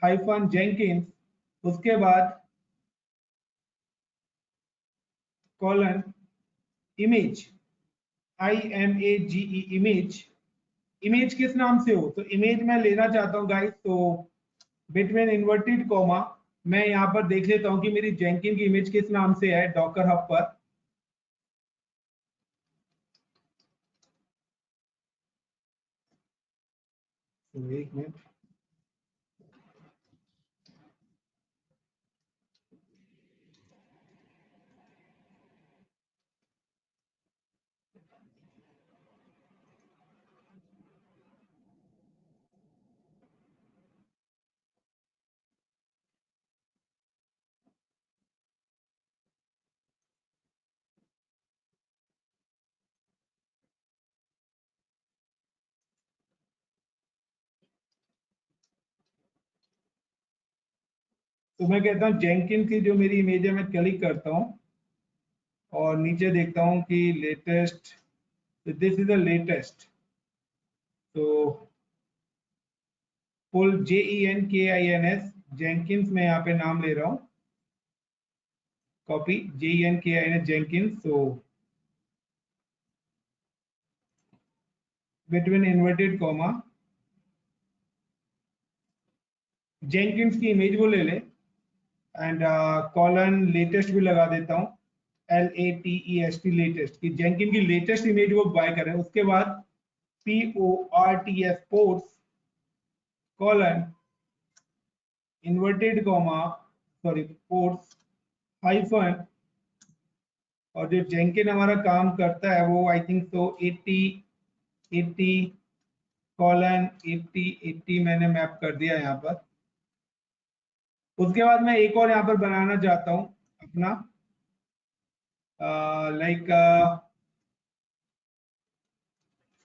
हाइफन जेंकिन। उसके बाद colon image, IMAGE image. Image किस नाम से हो, तो इमेज मैं लेना चाहता हूँ गाइस, तो बिटवीन इन्वर्टेड कॉमा मैं यहाँ पर देख लेता हूँ कि मेरी जेंकिन की इमेज किस नाम से है डॉकर हब पर। तो एक मिनट, तो मैं कहता हूँ जेंकिन की जो मेरी इमेज है मैं क्लिक करता हूँ और नीचे देखता हूँ कि latest, this is the latest, तो फुल JENKINS जेंकिंस में यहाँ पे नाम ले रहा हूँ, कॉपी JENKINS जेंकिंस, तो बिटवीन इन्वर्टेड कॉमा जेंकिंस की इमेज वो ले ले, एंड कॉलन लेटेस्ट भी लगा देता हूँ, LATEST लेटेस्ट, कि जेंकिन की लेटेस्ट इमेज वो बाय करें। उसके बाद PORTS ports colon inverted comma, sorry ports hyphen, और जो जेंकिन हमारा काम करता है वो आई थिंक तो 80 कॉलन 80 मैंने मैप कर दिया यहाँ पर। उसके बाद मैं एक और यहाँ पर बनाना चाहता हूँ अपना, लाइक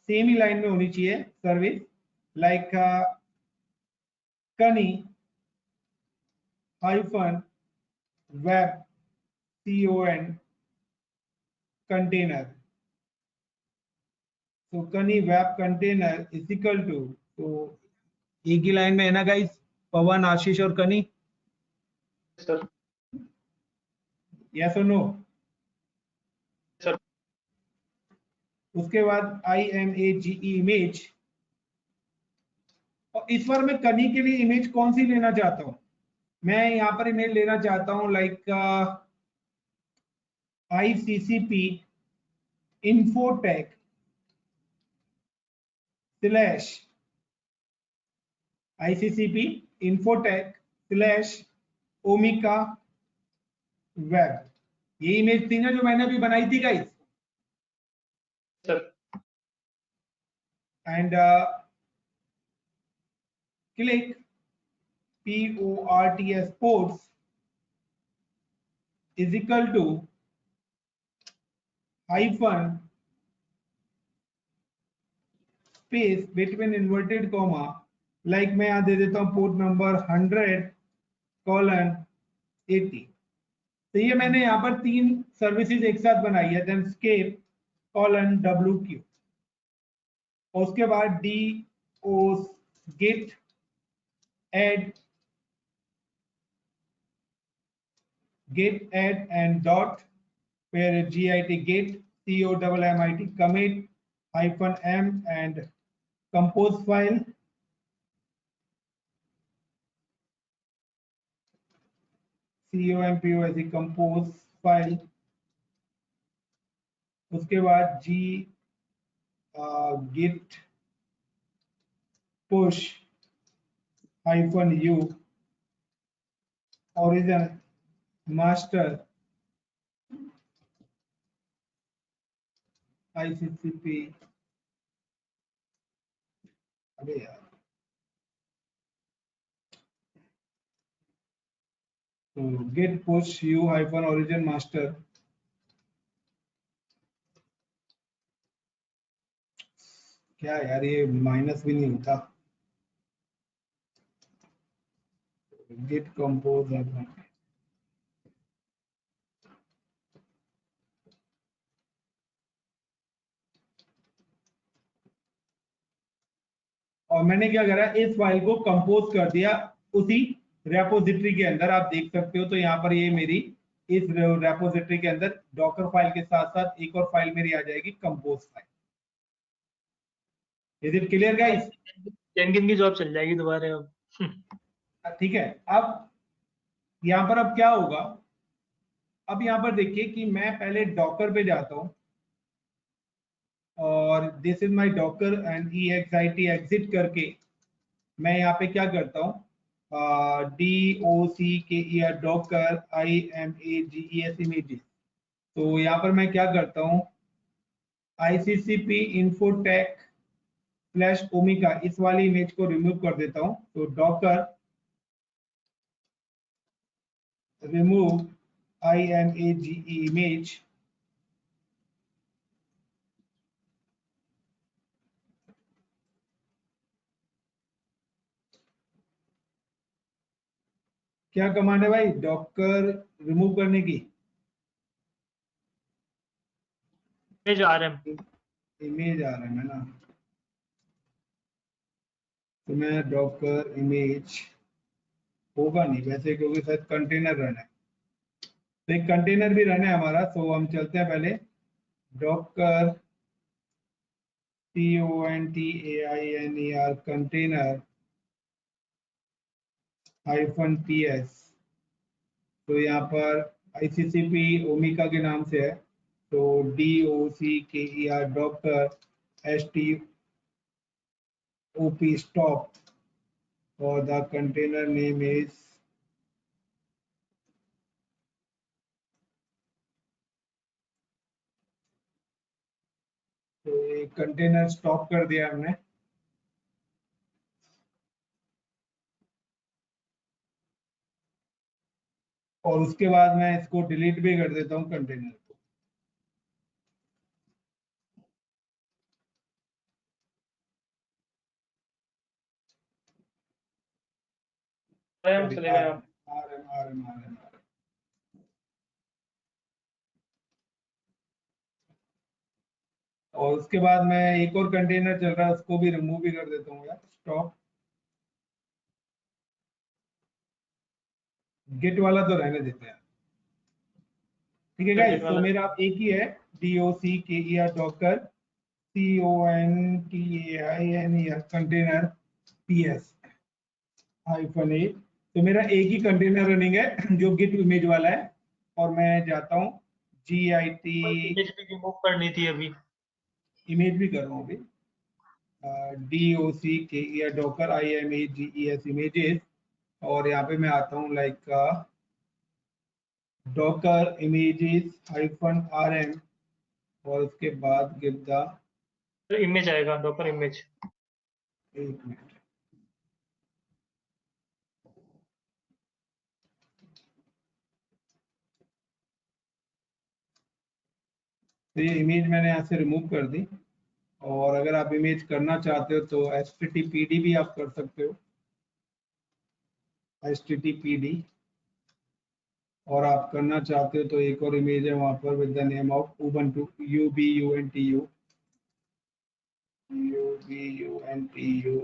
सेम ही लाइन में होनी चाहिए service, like Kani hyphen web CON container, तो Kani web container is equal to, तो एक ही लाइन में है ना गाइस, पवन आशीष और कनी, सर यस और नो। सर उसके बाद IMAGE इमेज, और इस बार मैं कनी के लिए इमेज कौन सी लेना चाहता हूं? मैं यहाँ पर इमेज लेना चाहता हूं like ICCP Infotech / ICCP Infotech / Omeka Web, ये इमेज थी ना जो मैंने अभी बनाई थी guys. Sir And click PORTS ports is equal to hyphen space between inverted comma, like मैं यहाँ दे देता हूँ पोर्ट नंबर 100:80. तो ये मैंने यहाँ पर 3 सर्विसेज एक साथ बनाई है, देन स्केप :WQ, और उसके बाद DO git add and dot where git commit commit -m and compose file compose file. उसके बाद git push -u origin master ICCP. अबे यार, तो git push u -origin master. क्या यार, ये माइनस भी नहीं होता. git compose और मैंने क्या करा, इस फाइल को कंपोज कर दिया उसी रेपोजिटरी के अंदर. आप देख सकते हो, तो यहाँ पर ये मेरी इस रेपोजिटरी के अंदर डॉकर फाइल के साथ साथ एक और फाइल मेरी आ जाएगी, compose file. Is it clear guys? जेनकिन की जॉब चल जाएगी दोबारा अब. ठीक है. अब यहाँ पर अब क्या होगा, अब यहाँ पर देखिए कि मैं पहले डॉकर पे जाता हूँ और this is my Docker and EXIT exit करके मैं यहाँ पे क्या करता हूँ, DOCKER डॉकर IMAGES इमेजेस. तो यहाँ पर मैं क्या करता हूँ, ICCP Infotech / Omeka इस वाली इमेज को रिमूव कर देता हूँ. तो डॉकर remove IMAGE image, क्या कमांड है भाई डॉकर रिमूव करने की? इमेज RM इमेज RM है ना. तो मैं डॉकर इमेज होगा नहीं वैसे, क्योंकि शायद कंटेनर रन है. तो एक कंटेनर भी रन है हमारा. तो हम चलते हैं पहले डॉकर CONTAINER कंटेनर -PS. तो यहाँ पर ICCP ओमिका के नाम से है. तो DOCKER डॉकर STOP stop और द कंटेनर नेम इज तो एक कंटेनर स्टॉप कर दिया हमने. और उसके बाद मैं इसको डिलीट भी कर देता हूँ कंटेनर को. चले गए आप. RM. और उसके बाद मैं एक और कंटेनर चल रहा है उसको भी रिमूव भी कर देता हूँ यार. स्टॉप. गेट वाला तो रहने देते हैं. ठीक है गाइस. तो मेरा एक ही है DOCKER Docker CONTAINER container PS. -a। तो मेरा एक ही कंटेनर रनिंग है जो गिट इमेज वाला है, और मैं जाता हूँ git इमेज भी रिमूव करनी थी अभी। इमेज भी कर रहा हूँ अभी, docker डॉकर images इमेजेस, और यहाँ पे मैं आता हूँ लाइक डॉकर इमेजेस -rm, और उसके बाद गिव द, इमेज आएगा, डॉकर इमेज। एक मिनट, तो ये इमेज मैंने यहाँ से रिमूव कर दी। और अगर आप इमेज करना चाहते हो तो httpd भी आप कर सकते हो, httpd। और आप करना चाहते हो तो एक और इमेज है वहां पर with the name of ubuntu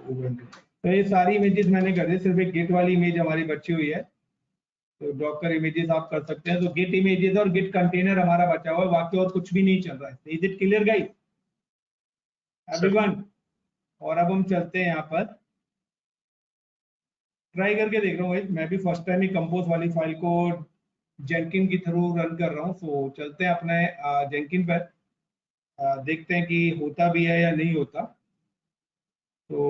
ubuntu। तो ये सारी इमेजेस मैंने कर दी, सिर्फ एक गिट वाली इमेज हमारी बची हुई है। तो डॉकर इमेजेस आप कर सकते हैं। तो गिट इमेजेस और गिट कंटेनर हमारा बचा हुआ है, बाकी और कुछ भी नहीं चल रहा है। Is it clear guys everyone? और अब हम चलते हैं यहाँ पर, ट्राई करके देख रहा हूँ। मैं भी फर्स्ट टाइम ही कंपोज वाली फाइल को जेंकिन के थ्रू रन कर रहा हूँ। सो चलते हैं अपने जेंकिन पर, देखते हैं कि होता भी है या नहीं होता। तो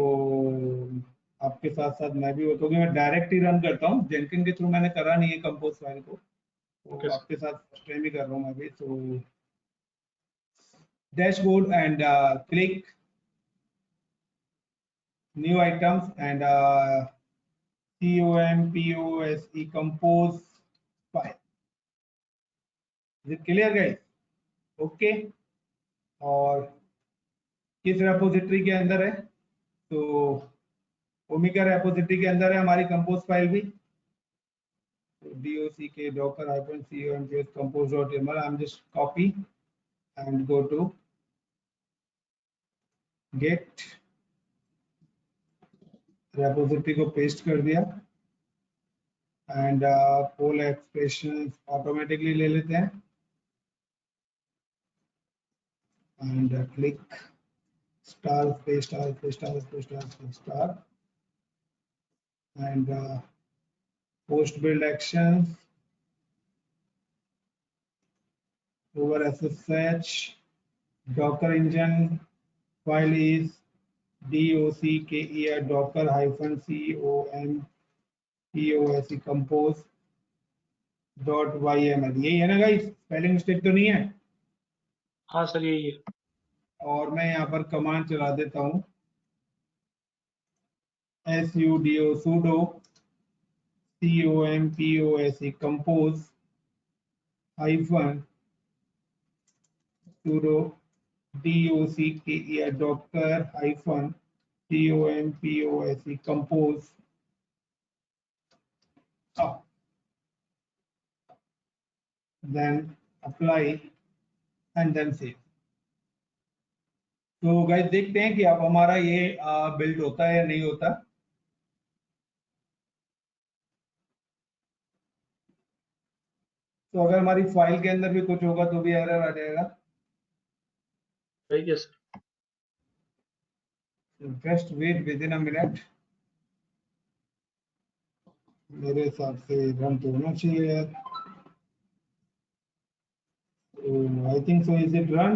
आपके साथ साथ मैं भी क्योंकि मैं डायरेक्ट ही रन करता हूँ, जेंकिन के थ्रू मैंने करा नहीं है कंपोज फाइल को, तो आपके साथ फर्स्ट टाइम ही कर रहा हूँ मैं भी। तो dashboard and click new items and compose compose file। Is it clear guys? Okay. और किस रेपोजिटरी के अंदर है? तो ओमिका रेपोजिटरी के अंदर है हमारी कंपोज फाइल भी। dock docker -compose compose.yaml। I'm just copy and go to git, repository को पेस्ट कर दिया, एंड पोल एक्सप्रेशन ऑटोमेटिकली ले लेते हैं, and click star space star space star space star space star, and post build actions over SSH docker engine file is docker -compose compose.yml। यही है ना guys? Spelling mistake तो नहीं है? हाँ सर यही है। और मैं यहाँ पर कमांड चला देता हूँ sudo compose hyphen sudo docker compose up, then apply and then save। तो गाइस देखते हैं कि अब हमारा ये बिल्ड होता है या नहीं होता। तो अगर हमारी फाइल के अंदर भी कुछ होगा तो भी एरर आ जाएगा। ठीक है sir. Just wait within a minute. मेरे हिसाब से रन तो होना चाहिए यार। I think so. Is it run?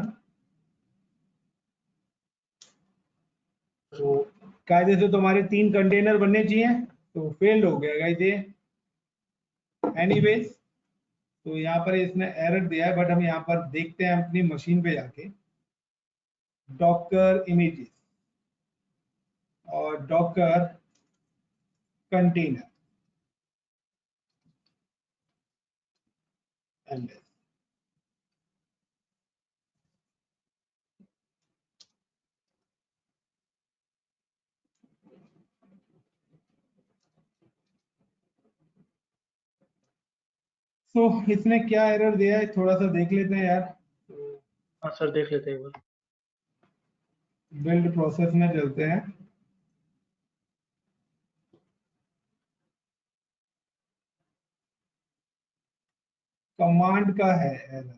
तो कायदे से तो हमारे 3 कंटेनर बनने चाहिए, तो फेल्ड हो गया गाइस ये। एनीवेज, तो यहाँ पर इसने एरर दिया है, बट हम यहाँ पर देखते हैं अपनी मशीन पे जाके डॉकर इमेजेस और डॉकर कंटेनर एलएस। तो इसने क्या एरर दिया है थोड़ा सा देख लेते हैं यार। तो हाँ सर देख लेते हैं एक बार। बिल्ड प्रोसेस में चलते हैं। कमांड का है एरर,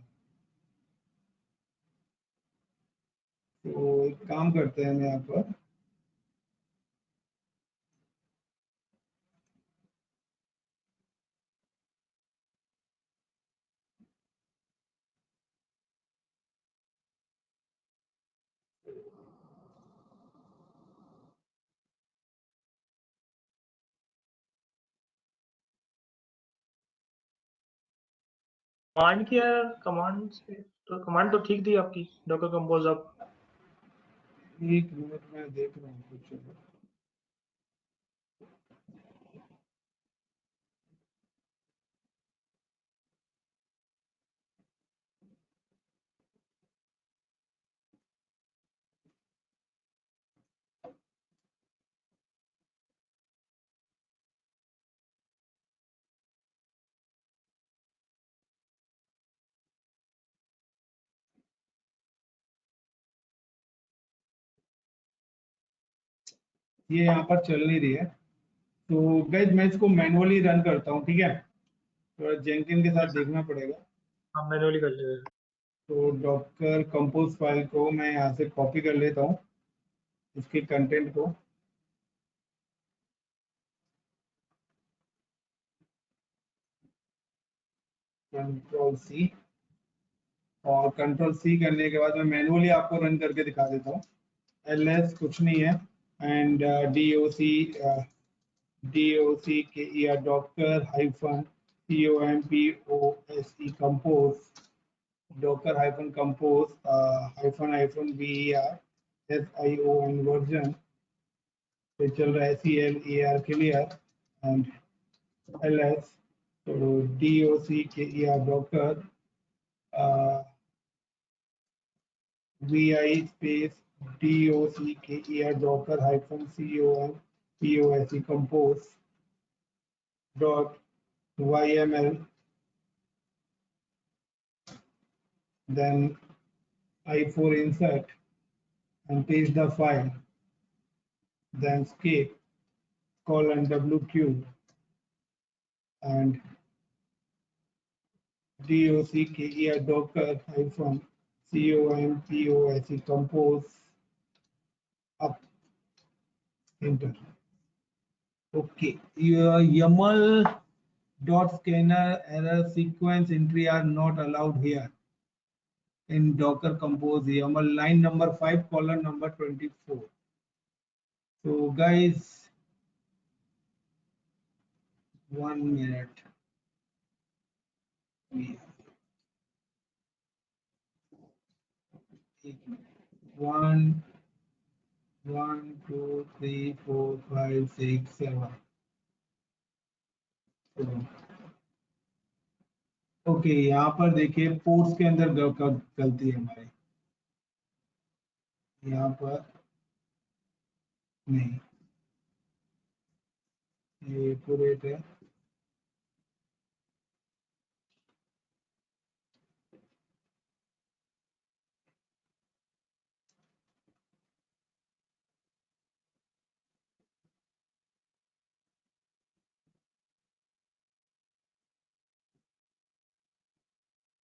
तो एक काम करते हैं हम यहाँ पर कमांड की है, कमांड से तो कमांड तो ठीक थी आपकी, डॉकर कंपोज आप। एक मिनट में देख रहा हूँ कुछ। ये यहाँ पर चल नहीं रही है, तो गाइस मैं इसको मैनुअली रन करता हूँ, ठीक है? थोड़ा जेंकिन के साथ देखना पड़ेगा। हम मैनुअली कर लेंगे। तो डॉकर कंपोज फाइल को मैं यहाँ से कॉपी कर लेता हूँ, इसके कंटेंट को। कंट्रोल सी, और कंट्रोल सी करने के बाद मैं मैनुअली आपको रन करके दिखा देता हूँ। ls कुछ नहीं है, एंड doc के या Docker hyphen compose compose, Docker hyphen compose hyphen hyphen ver sion version पे चल रहा है, clear क्लियर, एंड ls तो doc के Docker vi space doc Docker hyphen compose compose dot yml, then i4 insert and paste the file, then escape colon wq and doc docker hyphen compose compose up, enter. Okay, your YAML dot scanner error sequence entry are not allowed here in Docker Compose YAML, line number 5 column number 24. So guys, 1 minute. 1 2 3 4 5 6 7. Okay, यहाँ पर देखिए ports के अंदर गलती है हमारी, यहाँ पर नहीं, ये एक्यूरेट है।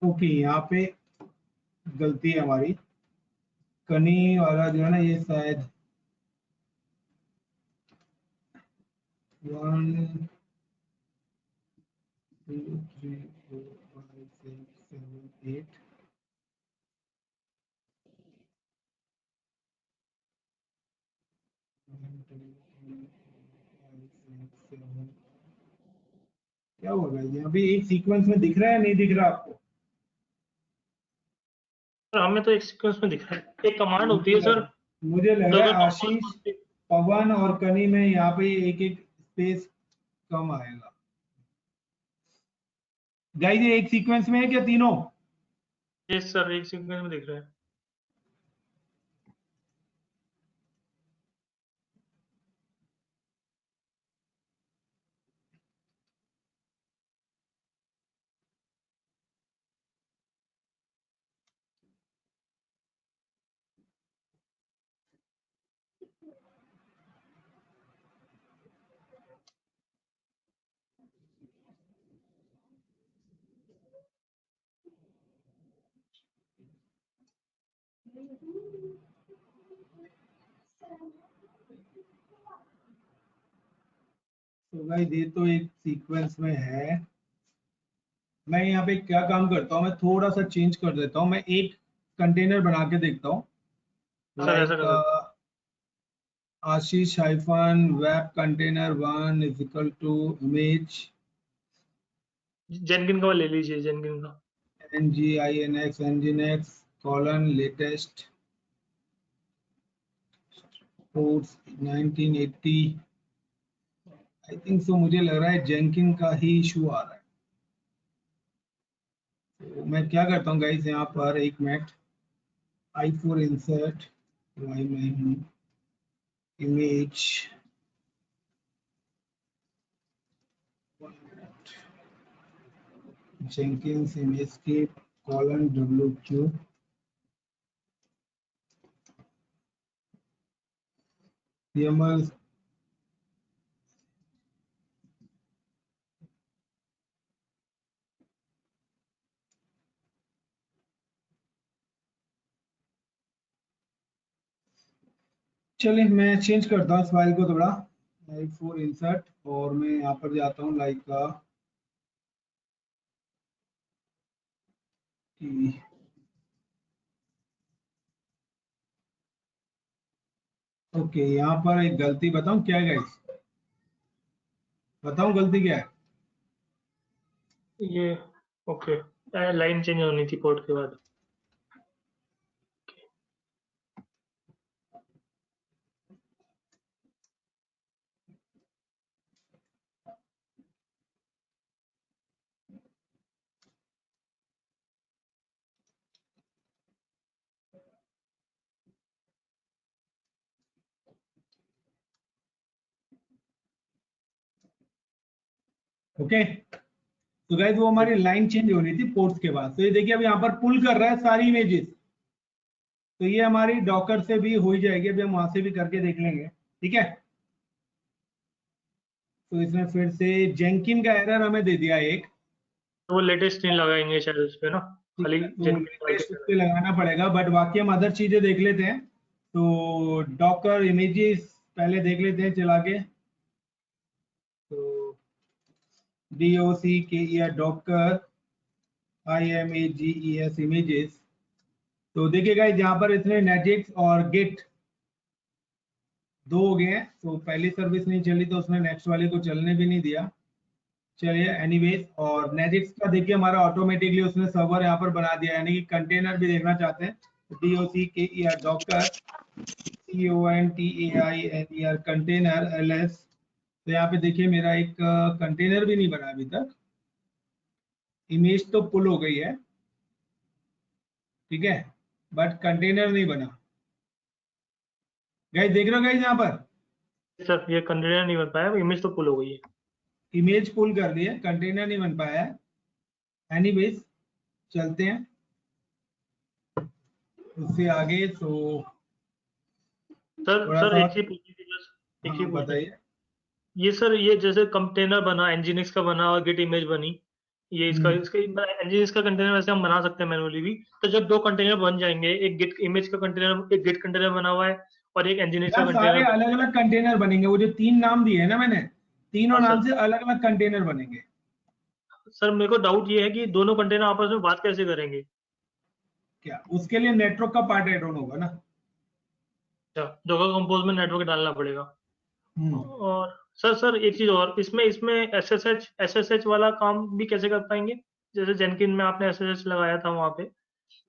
ओके, यहाँ पे गलती है हमारी, कनी वाला जो है ना, ये शायद 1 2 3 4 5 6 7 8 क्या होगा? यहाँ पे एक सीक्वेंस में दिख रहा है, नहीं दिख रहा आपको? सर हमें तो एक सीक्वेंस में दिख रहा है, एक कमांड होती है सर, मुझे लग रहा है डॉकर आशीष, कंपोज। पवन और कनी में यहाँ पे एक एक स्पेस कम आएगा। गाइस ये एक सीक्वेंस में है क्या तीनों? यस सर, एक सीक्वेंस में दिख रहा है। तो गाइस ये तो एक सीक्वेंस में है। मैं यहाँ पे क्या काम करता हूँ, मैं थोड़ा सा चेंज कर देता हूँ, मैं एक कंटेनर बना के देखता हूँ, सर ऐसा कर like Ashish hyphen web container 1 is equal to image. Jenkins का ले लीजिए, जेनकिन का। nginx nginx colon latest ports 1980 आई थिंक सो। मुझे लग रहा है जेंकिन का ही इशू आ रहा है। तो मैं क्या करता हूँ गाइस, यहाँ पर एक minute, i4 insert image Jenkins image colon wq yaml चलिए मैं चेंज करता हूँ इस फाइल को थोड़ा, i4 insert, और मैं यहाँ पर जाता हूँ लाइक ओके। यहाँ पर एक गलती बताऊँ क्या है गाइस, बताऊँ गलती क्या है? ये ओके, लाइन चेंज होनी थी पोर्ट के बाद। ओके तो गाइस वो हमारी लाइन चेंज होनी थी पोर्ट्स के बाद। तो ये देखिए अब यहाँ पर पुल कर रहा है सारी इमेजेस, तो ये हमारी डॉकर से भी हो ही जाएगी। अभी हम वहां से भी करके देख लेंगे, ठीक है। तो इसमें फिर से जेंकिन का एरर हमें दे दिया एक, वो लेटेस्ट नहीं लगाएंगे शायद उस पे ना, ठीक खाली है, तो जेनकिन डाल लेटेस्ट के उस पे लगाना पड़ेगा। बट बाकी हम अदर चीजें देख लेते हैं। तो डॉकर इमेजेस पहले देख लेते हैं चला के। तो DOCKER डॉकर IMAGES इमेजेस। तो देखिएगा यहाँ पर इसने नेजिक्स और गिट दो हो गए हैं। तो पहली सर्विस नहीं चली तो उसने नेक्स्ट वाले को चलने भी नहीं दिया। चलिए एनीवेज, और नेजिक्स का देखिए हमारा ऑटोमेटिकली उसने सर्वर यहाँ पर बना दिया, यानी कि कंटेनर भी देखना चाहते हैं तो DOCKER Docker CONTAINER container LS। तो यहाँ पे देखिए मेरा एक कंटेनर भी नहीं बना अभी तक। इमेज तो पुल हो गई है, ठीक है, बट कंटेनर नहीं बना। गाइस देख रहे हो गाइस यहाँ पर सर ये कंटेनर नहीं बन पाया, इमेज तो पुल हो गई है। इमेज पुल कर दी है, कंटेनर नहीं बन पाया है। एनीवेज चलते हैं उससे आगे। तो सर थोड़ा सर सा, एक चीज पूछनी थी बस, एक चीज हाँ पूछनी थी। बताइए। ये सर ये जैसे कंटेनर बना, एनजीनिक्स का बना और गिट इमेज बनी, ये इसका हम्म। इसका एनजीनिक्स का कंटेनर वैसे हम बना सकते हैं मैनुअली भी। तो जब दो कंटेनर बन जाएंगे, एक गिट इमेज का कंटेनर, एक गिट कंटेनर बना हुआ है और एक एनजीनिक्स का यार सारे कंटेनर बना अलग अलग कंटेनर बनेंगे, वो जो तीन नाम दिए हैं ना मैंने, तीनों हुआ है। नाम सर से अलग अलग कंटेनर बनेंगे। सर मेरे को डाउट ये है कि दोनों कंटेनर आपस में बात कैसे करेंगे। क्या उसके लिए नेटवर्क का पार्ट ऐड ऑन होगा ना। अच्छा, डोकर कंपोज में नेटवर्क डालना पड़ेगा। हम्म। और सर एक चीज और, इसमें इसमें एसएसएच वाला काम भी कैसे कर पाएंगे। जैसे जेनकिन में आपने एसएसएच लगाया था वहां पे,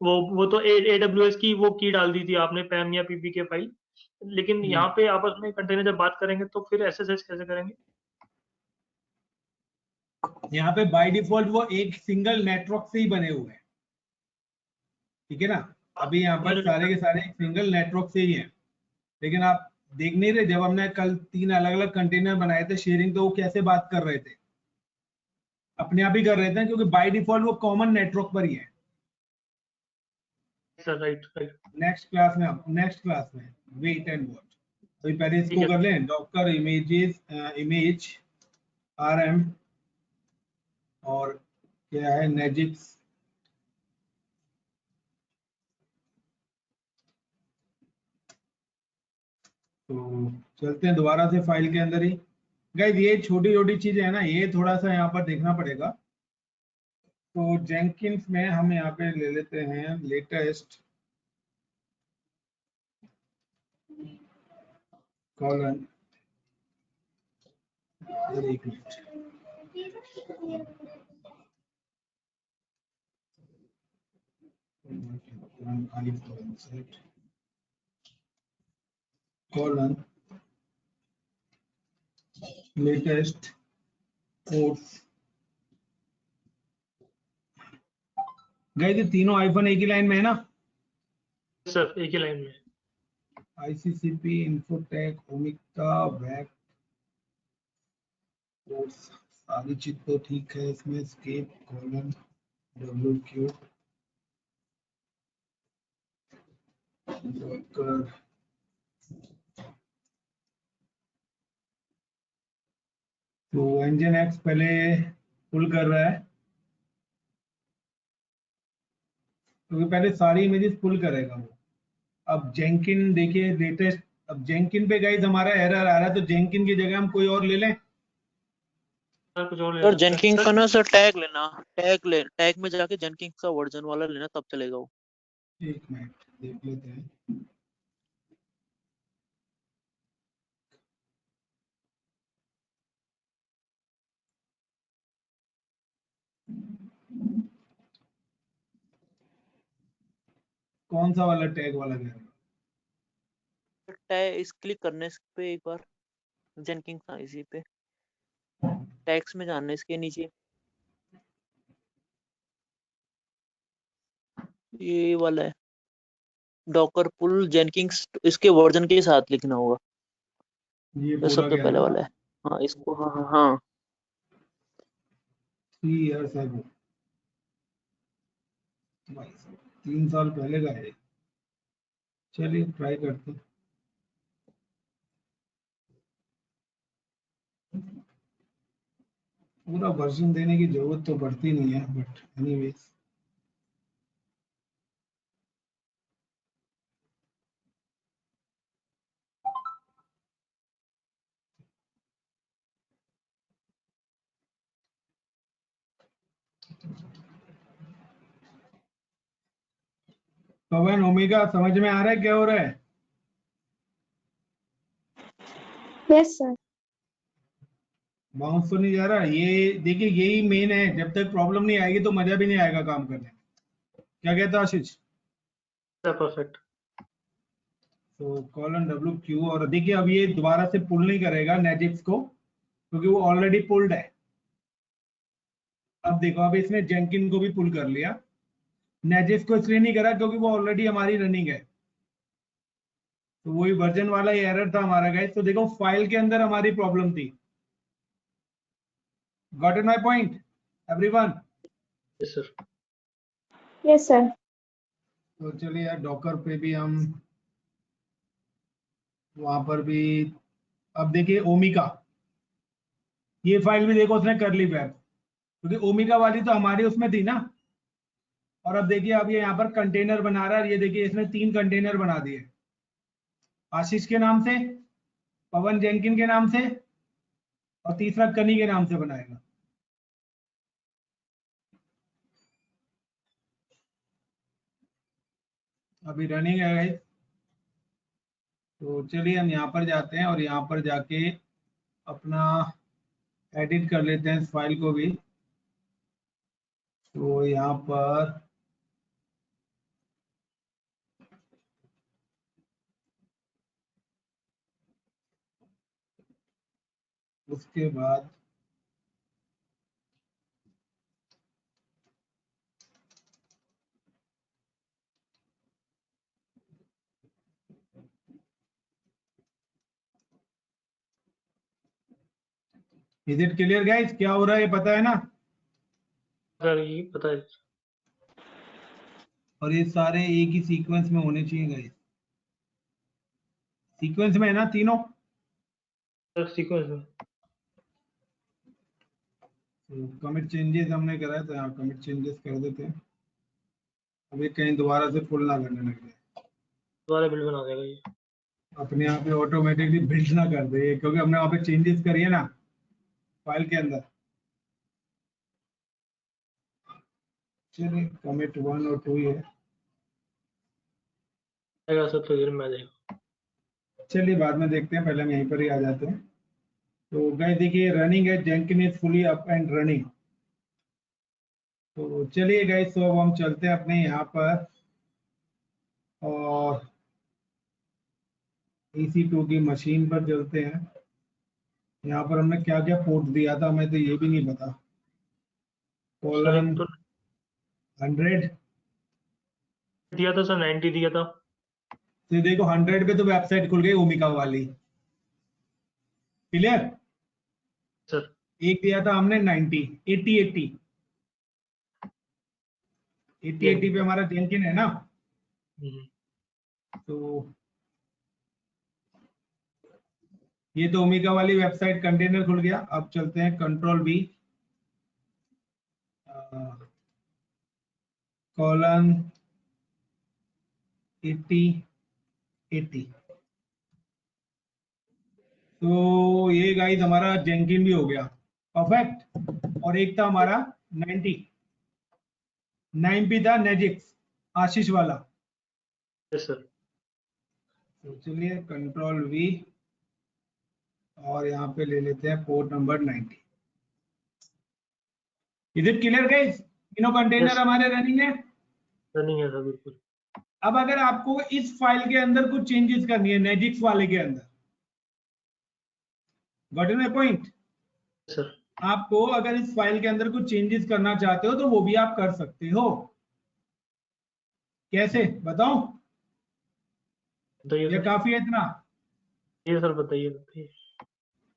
वो तो AWS की वो की डाल दी थी आपने, पैम या PPK फाइल। लेकिन हम्म। यहाँ पे आपस में कंटेनर जब बात करेंगे तो फिर एसएसएच कैसे करेंगे। यहाँ पे बाय डिफॉल्ट वो एक सिंगल नेटवर्क से ही बने हुए हैं, ठीक है ना। अभी यहाँ पर सारे के सारे एक सिंगल नेटवर्क से ही हैं। लेकिन आप देख नहीं रहे, जब हमने कल तीन अलग अलग कंटेनर बनाए थे शेयरिंग, तो वो कैसे बात कर रहे थे, अपने आप ही कर रहे थे, क्योंकि बाय डिफॉल्ट वो कॉमन नेटवर्क पर ही है। Sir right right, next class में वेट एंड वॉच। अभी पहले ठीक इसको है। कर लें, डॉकर इमेज RM और क्या है नेजिक्स। तो चलते हैं दोबारा से फाइल के अंदर ही। गाइस ये छोटी छोटी चीजें है ना, ये थोड़ा सा यहाँ पर देखना पड़ेगा। तो जेंकिन्स में हम यहाँ पे ले लेते हैं लेटेस्ट कॉलन, एक minute. run i4 set colon latest course। गए थे तीनों आईफोन एक ही लाइन में है ना? सर एक ही लाइन में। ICCP इन्फोटेक ओमिका वैक कोर्स सारी चीज तो ठीक है इसमें। स्केप कॉलन WQ डॉकर तो इंजन एक्स पहले पुल कर रहा है क्योंकि पहले सारी इमेजेस पुल करेगा वो। अब जेंकिन देखिए लेटेस्ट, अब जेंकिन पे गाइस हमारा एरर आ रहा है तो जेंकिन की जगह हम कोई और ले लें। सर कुछ और ले सर सकते हैं। जेनकिंस का ना सर टैग लेना, टैग में जाके जेनकिंस का वर्जन वाला लेना, तब चलेगा वो। एक मिनट देख लेते हैं। कौन सा वाला टैग वाला कह रहे हैं? टैग इस क्लिक करने पे एक बार जेनकिंस का इसी पे टैग्स में जाना है, इसके नीचे ये वाला है डॉकर पुल जेनकिंस, इसके वर्जन के साथ लिखना होगा। ये तो पूरा सबसे कह पहले रहा वाला है। हाँ इसको, हाँ हाँ हाँ 3 years ago। भाई साहब 3 साल पहले का है। चलिए ट्राई करते हैं। पूरा वर्जन देने की जरूरत तो पड़ती नहीं है बट एनीवेज। पवन ओमेगा समझ में आ रहा है क्या हो रहा है? Yes, sir. बाउंस तो नहीं जा रहा? ये देखिए यही मेन है, जब तक प्रॉब्लम नहीं आएगी तो मजा भी नहीं आएगा काम करने में। क्या कहता है आशीष? Sir perfect. तो कॉलन WQ और देखिए अब ये दोबारा से पुल नहीं करेगा नेजिक्स को क्योंकि वो ऑलरेडी पुल्ड है। अब देखो अब इसने जेंकिन को भी पुल कर लिया, नेजिक्स को इसलिए नहीं करा क्योंकि वो ऑलरेडी हमारी रनिंग है। तो वही वर्जन वाला ही एरर था हमारा गाइस। तो देखो फाइल के अंदर हमारी प्रॉब्लम थी। Got it my point everyone? Yes sir. Yes, sir. तो चलिए यार डॉकर पे भी हम वहां पर भी। अब देखिए ओमिका, ये फाइल भी देखो उसने कर ली वेब क्योंकि ओमिका वाली तो हमारी उसमें थी ना। और अब देखिए अब ये यहाँ पर कंटेनर बना रहा है। ये देखिए इसने 3 कंटेनर बना दिए, आशीष के नाम से, पवन जेंकिन के नाम से और तीसरा कनी के नाम से बनाएगा। अभी रनिंग है गाइस। तो चलिए हम यहाँ पर जाते हैं और यहाँ पर जाके अपना एडिट कर लेते हैं इस फाइल को भी। तो यहाँ पर उसके बाद इज इट क्लियर गाइस? क्या हो रहा है ये पता है ना? सर ये पता है। और ये सारे एक ही सीक्वेंस में होने चाहिए गाइस। सीक्वेंस में है ना तीनों? सर सीक्वेंस में। तो कमिट चेंजेस हमने करा है तो यहाँ कमिट चेंजेस कर देते हैं। अभी कहीं दोबारा से फुल ना करने लग जाए, दोबारा बिल्ड बना देगा ये। अपने आप ही ऑटोमेटिकली बिल्ड ना कर दे क्योंकि हमने वहाँ पे चेंजेस करी है ना फाइल के अंदर। चलिए कमिट 1 और 2 ही है। आएगा सर तो देर में आ जाएगा। चलिए बाद में देखते हैं, पहले हम यहीं पर ही आ जाते हैं। तो गाइस देखिए रनिंग है, Jenkins is fully up and running. तो चलिए गाइस तो अब हम चलते हैं अपने यहाँ पर और EC2 की मशीन पर चलते हैं। यहाँ पर हमने क्या क्या पोर्ट दिया था, मैं तो ये भी नहीं पता। सर एक कोलन तो 100, दिया था सर, 90 दिया था। तो देखो 100 पे तो वेबसाइट खुल गई ओमिका वाली, क्लियर। सर एक दिया था हमने 90, 80 पे हमारा जेनकिन है ना। तो ये तो ओमिका वाली वेबसाइट कंटेनर खुल गया। अब चलते हैं Ctrl+V, कोलन 80। तो ये गाइस हमारा जेनकिन भी हो गया, परफेक्ट। और एक था हमारा 90, 9 था नेजिक्स, आशीष वाला। Yes sir. तो चलिए Ctrl+V और यहाँ पे ले लेते हैं port number 90। Is it clear guys? तीनों कंटेनर Yes. हमारे रनिंग है। रनिंग है सर बिल्कुल। अब अगर आपको इस फाइल के अंदर कुछ चेंजेस करनी है, नेजिक्स वाले के अंदर, गॉट माय पॉइंट? सर आपको अगर इस फाइल के अंदर कुछ चेंजेस करना चाहते हो तो वो भी आप कर सकते हो। कैसे बताऊं बताइए या सर। काफी है इतना? ये सर बताइए बताइए।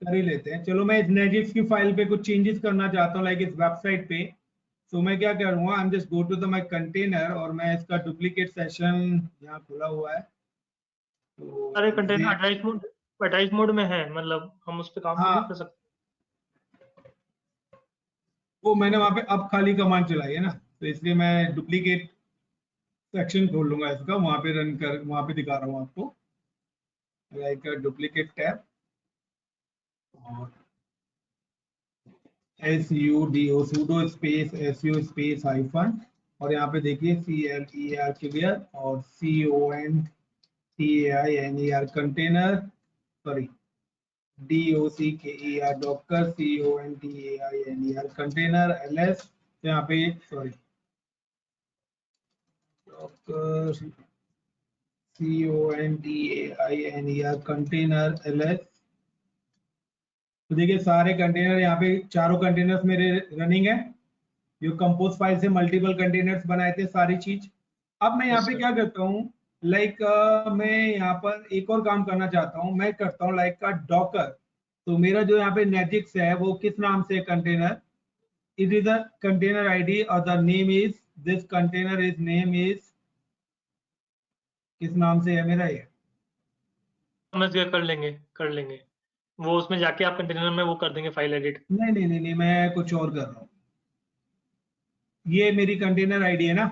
कर ही लेते हैं। चलो मैं इस नेजिक्स की फाइल पे कुछ चेंजेस करना चाहता हूँ, लाइक इस वेबसाइट पे। तो मैं क्या करूंगा, I am just go to the my container और मैं इसका डुप्लीकेट सेशन यहाँ खुला हुआ है। तो सारे कंटेनर ये अटैच मोड में है, मतलब हम उस पर काम नहीं कर हाँ, सकते। वो मैंने वहां पे अब खाली कमांड चलाई है ना, तो इसलिए मैं डुप्लीकेट सेक्शन खोल लूंगा इसका, वहां पे रन कर, वहां पे दिखा रहा हूँ आपको, लाइक डुप्लीकेट टैब और sudo स्पेस हाइफन, और यहाँ पे देखिए CLER क्लियर और CONTAINER container, sorry DOCKER Docker, CONTAINER container LS। तो यहाँ पे sorry Docker CONTAINER container LS। तो देखिए सारे कंटेनर यहाँ पे, चारों कंटेनर्स मेरे रनिंग है। जो कंपोज फाइल से मल्टीपल कंटेनर्स बनाए थे सारी चीज। अब मैं यहाँ यस पे सर। क्या करता हूँ, लाइक मैं यहाँ पर एक और काम करना चाहता हूँ, मैं करता हूँ लाइक का डॉकर। तो मेरा जो यहाँ पे नेजिक्स है वो किस नाम से container, it is the container ID और the name is, this container is name is, किस नाम से है मेरा ये? समझ गए, कर लेंगे वो, उसमें जाके आप कंटेनर में वो कर देंगे फाइल एडिट। नहीं, मैं कुछ और कर रहा हूँ। ये मेरी कंटेनर आईडी है ना,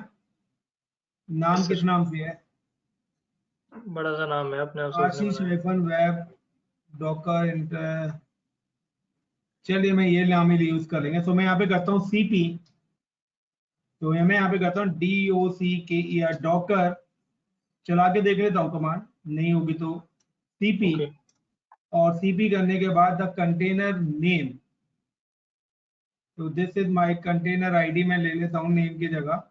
नाम यस किस सर। नाम से है? बड़ा सा नाम है, अपने आप से उसने आशीष बनाया। Web Docker inter. चलिए मैं ये नाम ही यूज कर लेंगे। तो मैं यहाँ पे करता हूँ CP, तो मैं यहाँ पे करता हूँ DOCKER डॉकर, चला के देख लेता हूँ कमांड, नहीं होगी तो CP, ओके। और CP करने के बाद द कंटेनर नेम, तो this is my container ID, मैं ले लेता हूँ नेम की जगह,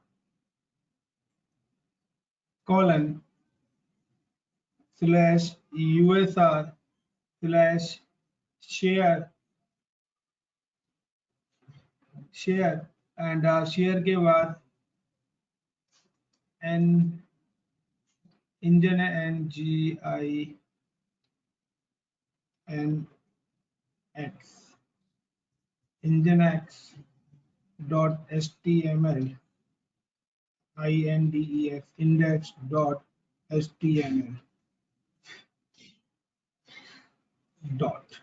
कॉलन /USR/शेयर एंड शेयर के बाद nginx NGINX nginx dot html index dot html dot.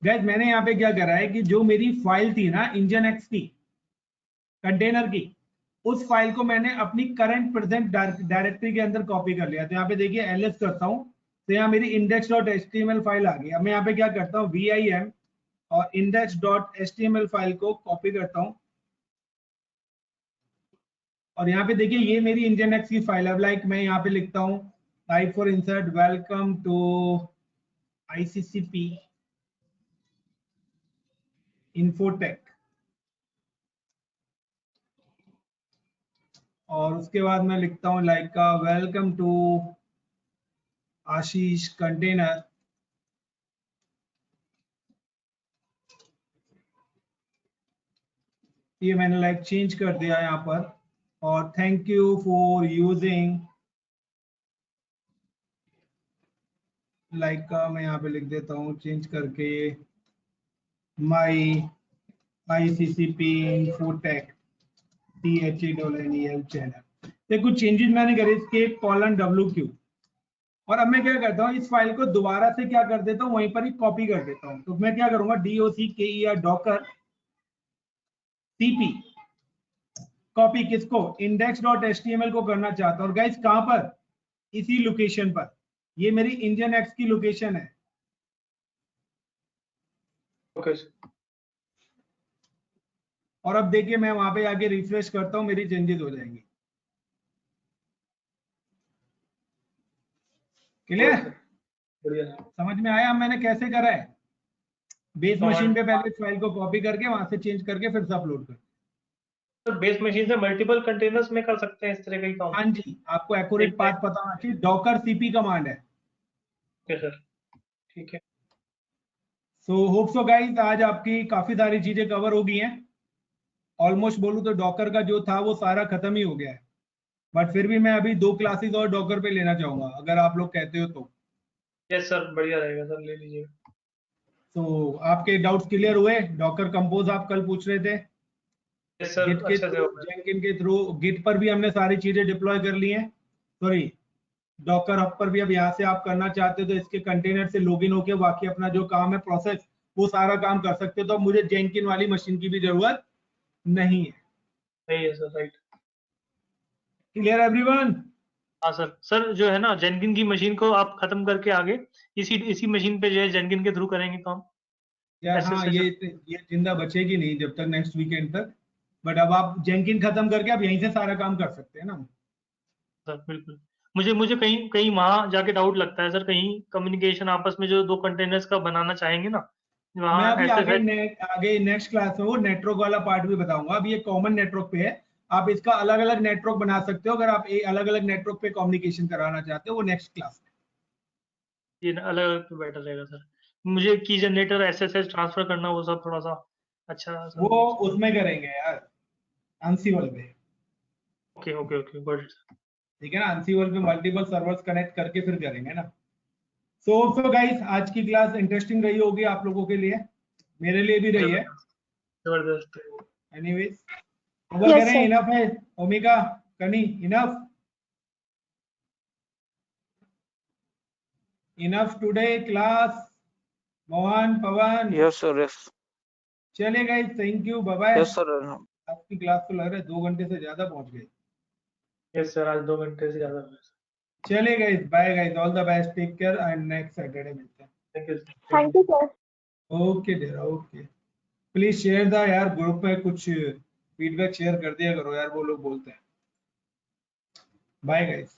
Guys मैंने यहाँ पे क्या करा है कि जो मेरी फाइल थी ना इंजनएक्स की, कंटेनर की, उस फाइल को मैंने अपनी करंट प्रेजेंट डायरेक्टरी के अंदर कॉपी कर लिया। तो यहाँ पे देखिए ls करता हूँ, तो यहाँ मेरी index.html फाइल आ गई। अब मैं यहाँ पे क्या करता हूँ, vim और index.html फाइल को कॉपी करता हूँ, और यहाँ पे देखिए ये मेरी इंजनएक्स की फाइल है। लाइक मैं यहाँ पे लिखता हूँ type for insert, welcome to ICCP Infotech, और उसके बाद मैं लिखता हूँ लाइक का वेलकम टू आशीष कंटेनर। ये मैंने लाइक चेंज कर दिया यहाँ पर। और thank you for using like का मैं यहाँ पे लिख देता हूँ चेंज करके माई ICCP Infotech THENEL चैनल। ये कुछ चेंजेस मैंने करे इसके :WQ। और अब मैं क्या करता हूँ, इस फाइल को दोबारा से क्या कर देता हूँ, वहीं पर ही कॉपी कर देता हूँ। तो मैं क्या करूंगा DOCKER डॉकर CP कॉपी किसको, index.html को करना चाहता हूँ। और गाइस कहां पर, इसी लोकेशन पर। ये मेरी इंडियन एक्स की लोकेशन है। ओके और अब देखिए मैं वहां पे आके रिफ्रेश करता हूँ, मेरी चेंजेस हो जाएंगी। क्लियर, बढ़िया। समझ में आया मैंने कैसे करा है। बेस समझ- मशीन पे पहले फाइल को कॉपी करके वहां से चेंज करके फिर से अपलोड कर। तो बेस मशीन से मल्टीपल कंटेनर्स में कर सकते हैं इस तरह का ही काम। हाँ जी, आपको एक्यूरेट पाथ पता होना चाहिए। डॉकर CP कमांड है। ओके सर, ठीक है। सो होप सो गाइस आज आपकी काफी सारी चीजें कवर हो गई हैं। ऑलमोस्ट बोलूं तो डॉकर का जो था वो सारा खत्म ही हो गया है। बट फिर भी मैं अभी 2 क्लासेस और डॉकर पे लेना चाहूंगा, अगर आप लोग कहते हो तो। यस सर, बढ़िया रहेगा सर, ले लीजिए। तो आपके डाउट्स क्लियर हुए। डॉकर कंपोज आप कल पूछ रहे थे, यस सर, गिट के अच्छे से थ्रू, हो गया। जेनकिन के थ्रू। गिट पर भी हमने सारी चीजें डिप्लॉय कर ली हैं। सॉरी, डॉकर हब पर भी अब यहाँ से आप करना चाहते हो तो इसके कंटेनर से लॉगिन होके बाकी अपना जो काम है प्रोसेस वो सारा काम कर सकते हो। तो अब मुझे जेनकिन वाली मशीन की भी जरूरत नहीं है। सही है सर, राइट। Clear everyone? हाँ सर, सर जो है ना जेनकिन की मशीन को आप खत्म करके आगे इसी मशीन पे जो है जेनकिन के थ्रू करेंगे काम। यार ऐसे हाँ, से ये जिंदा बचेगी नहीं जब तक नेक्स्ट वीकेंड तक। बट अब आप जेनकिन खत्म करके आप यहीं से सारा काम कर सकते हैं ना। सर बिल्कुल। मुझे मुझे कहीं कहीं वहां जाके डाउट लगता है सर, कहीं कम्युनिकेशन आपस में जो दो कंटेनर्स का बनाना चाहेंगे ना, मैं वहाँ अभी ऐसे आगे नेक्स्ट क्लास में वो नेटवर्क वाला पार्ट भी बताऊंगा। अब ये कॉमन नेटवर्क पे है, आप इसका अलग अलग नेटवर्क बना सकते हो अगर आप अलग अलग नेटवर्क पे कम्युनिकेशन कराना चाहते हो, वो नेक्स्ट क्लास में। ये अलग अलग तो बेटर रहेगा सर। मुझे की जनरेटर SSH ट्रांसफर करना वो सब थोड़ा सा अच्छा सर। वो उसमें करेंगे यार, अंसिवल पे। Okay okay okay, got it. ठीक है ना, अंसिवल पे मल्टीपल सर्वर्स कनेक्ट करके फिर करेंगे ना। सो गाइस आज की क्लास इंटरेस्टिंग रही होगी आप लोगों के लिए, मेरे लिए भी रही है। जबरदस्त। एनीवेज ओवर Yes, करें, sir. इनफ है। Omika, Kani, enough today class. Mohan, Pawan, Yes, sir. Yes. चले guys, thank you, bye bye. Yes, sir. आपकी क्लास तो लग रहा है 2 घंटे से ज्यादा पहुंच गई। यस सर, आज 2 घंटे से ज्यादा हुआ। चले guys, bye guys, all the best, take care and next Saturday मिलते हैं। Thank you. Thank you, sir. Okay dear, okay. Please share the यार, ग्रुप में कुछ फीडबैक शेयर कर दिया करो यार, वो लोग बोलते हैं। Bye guys.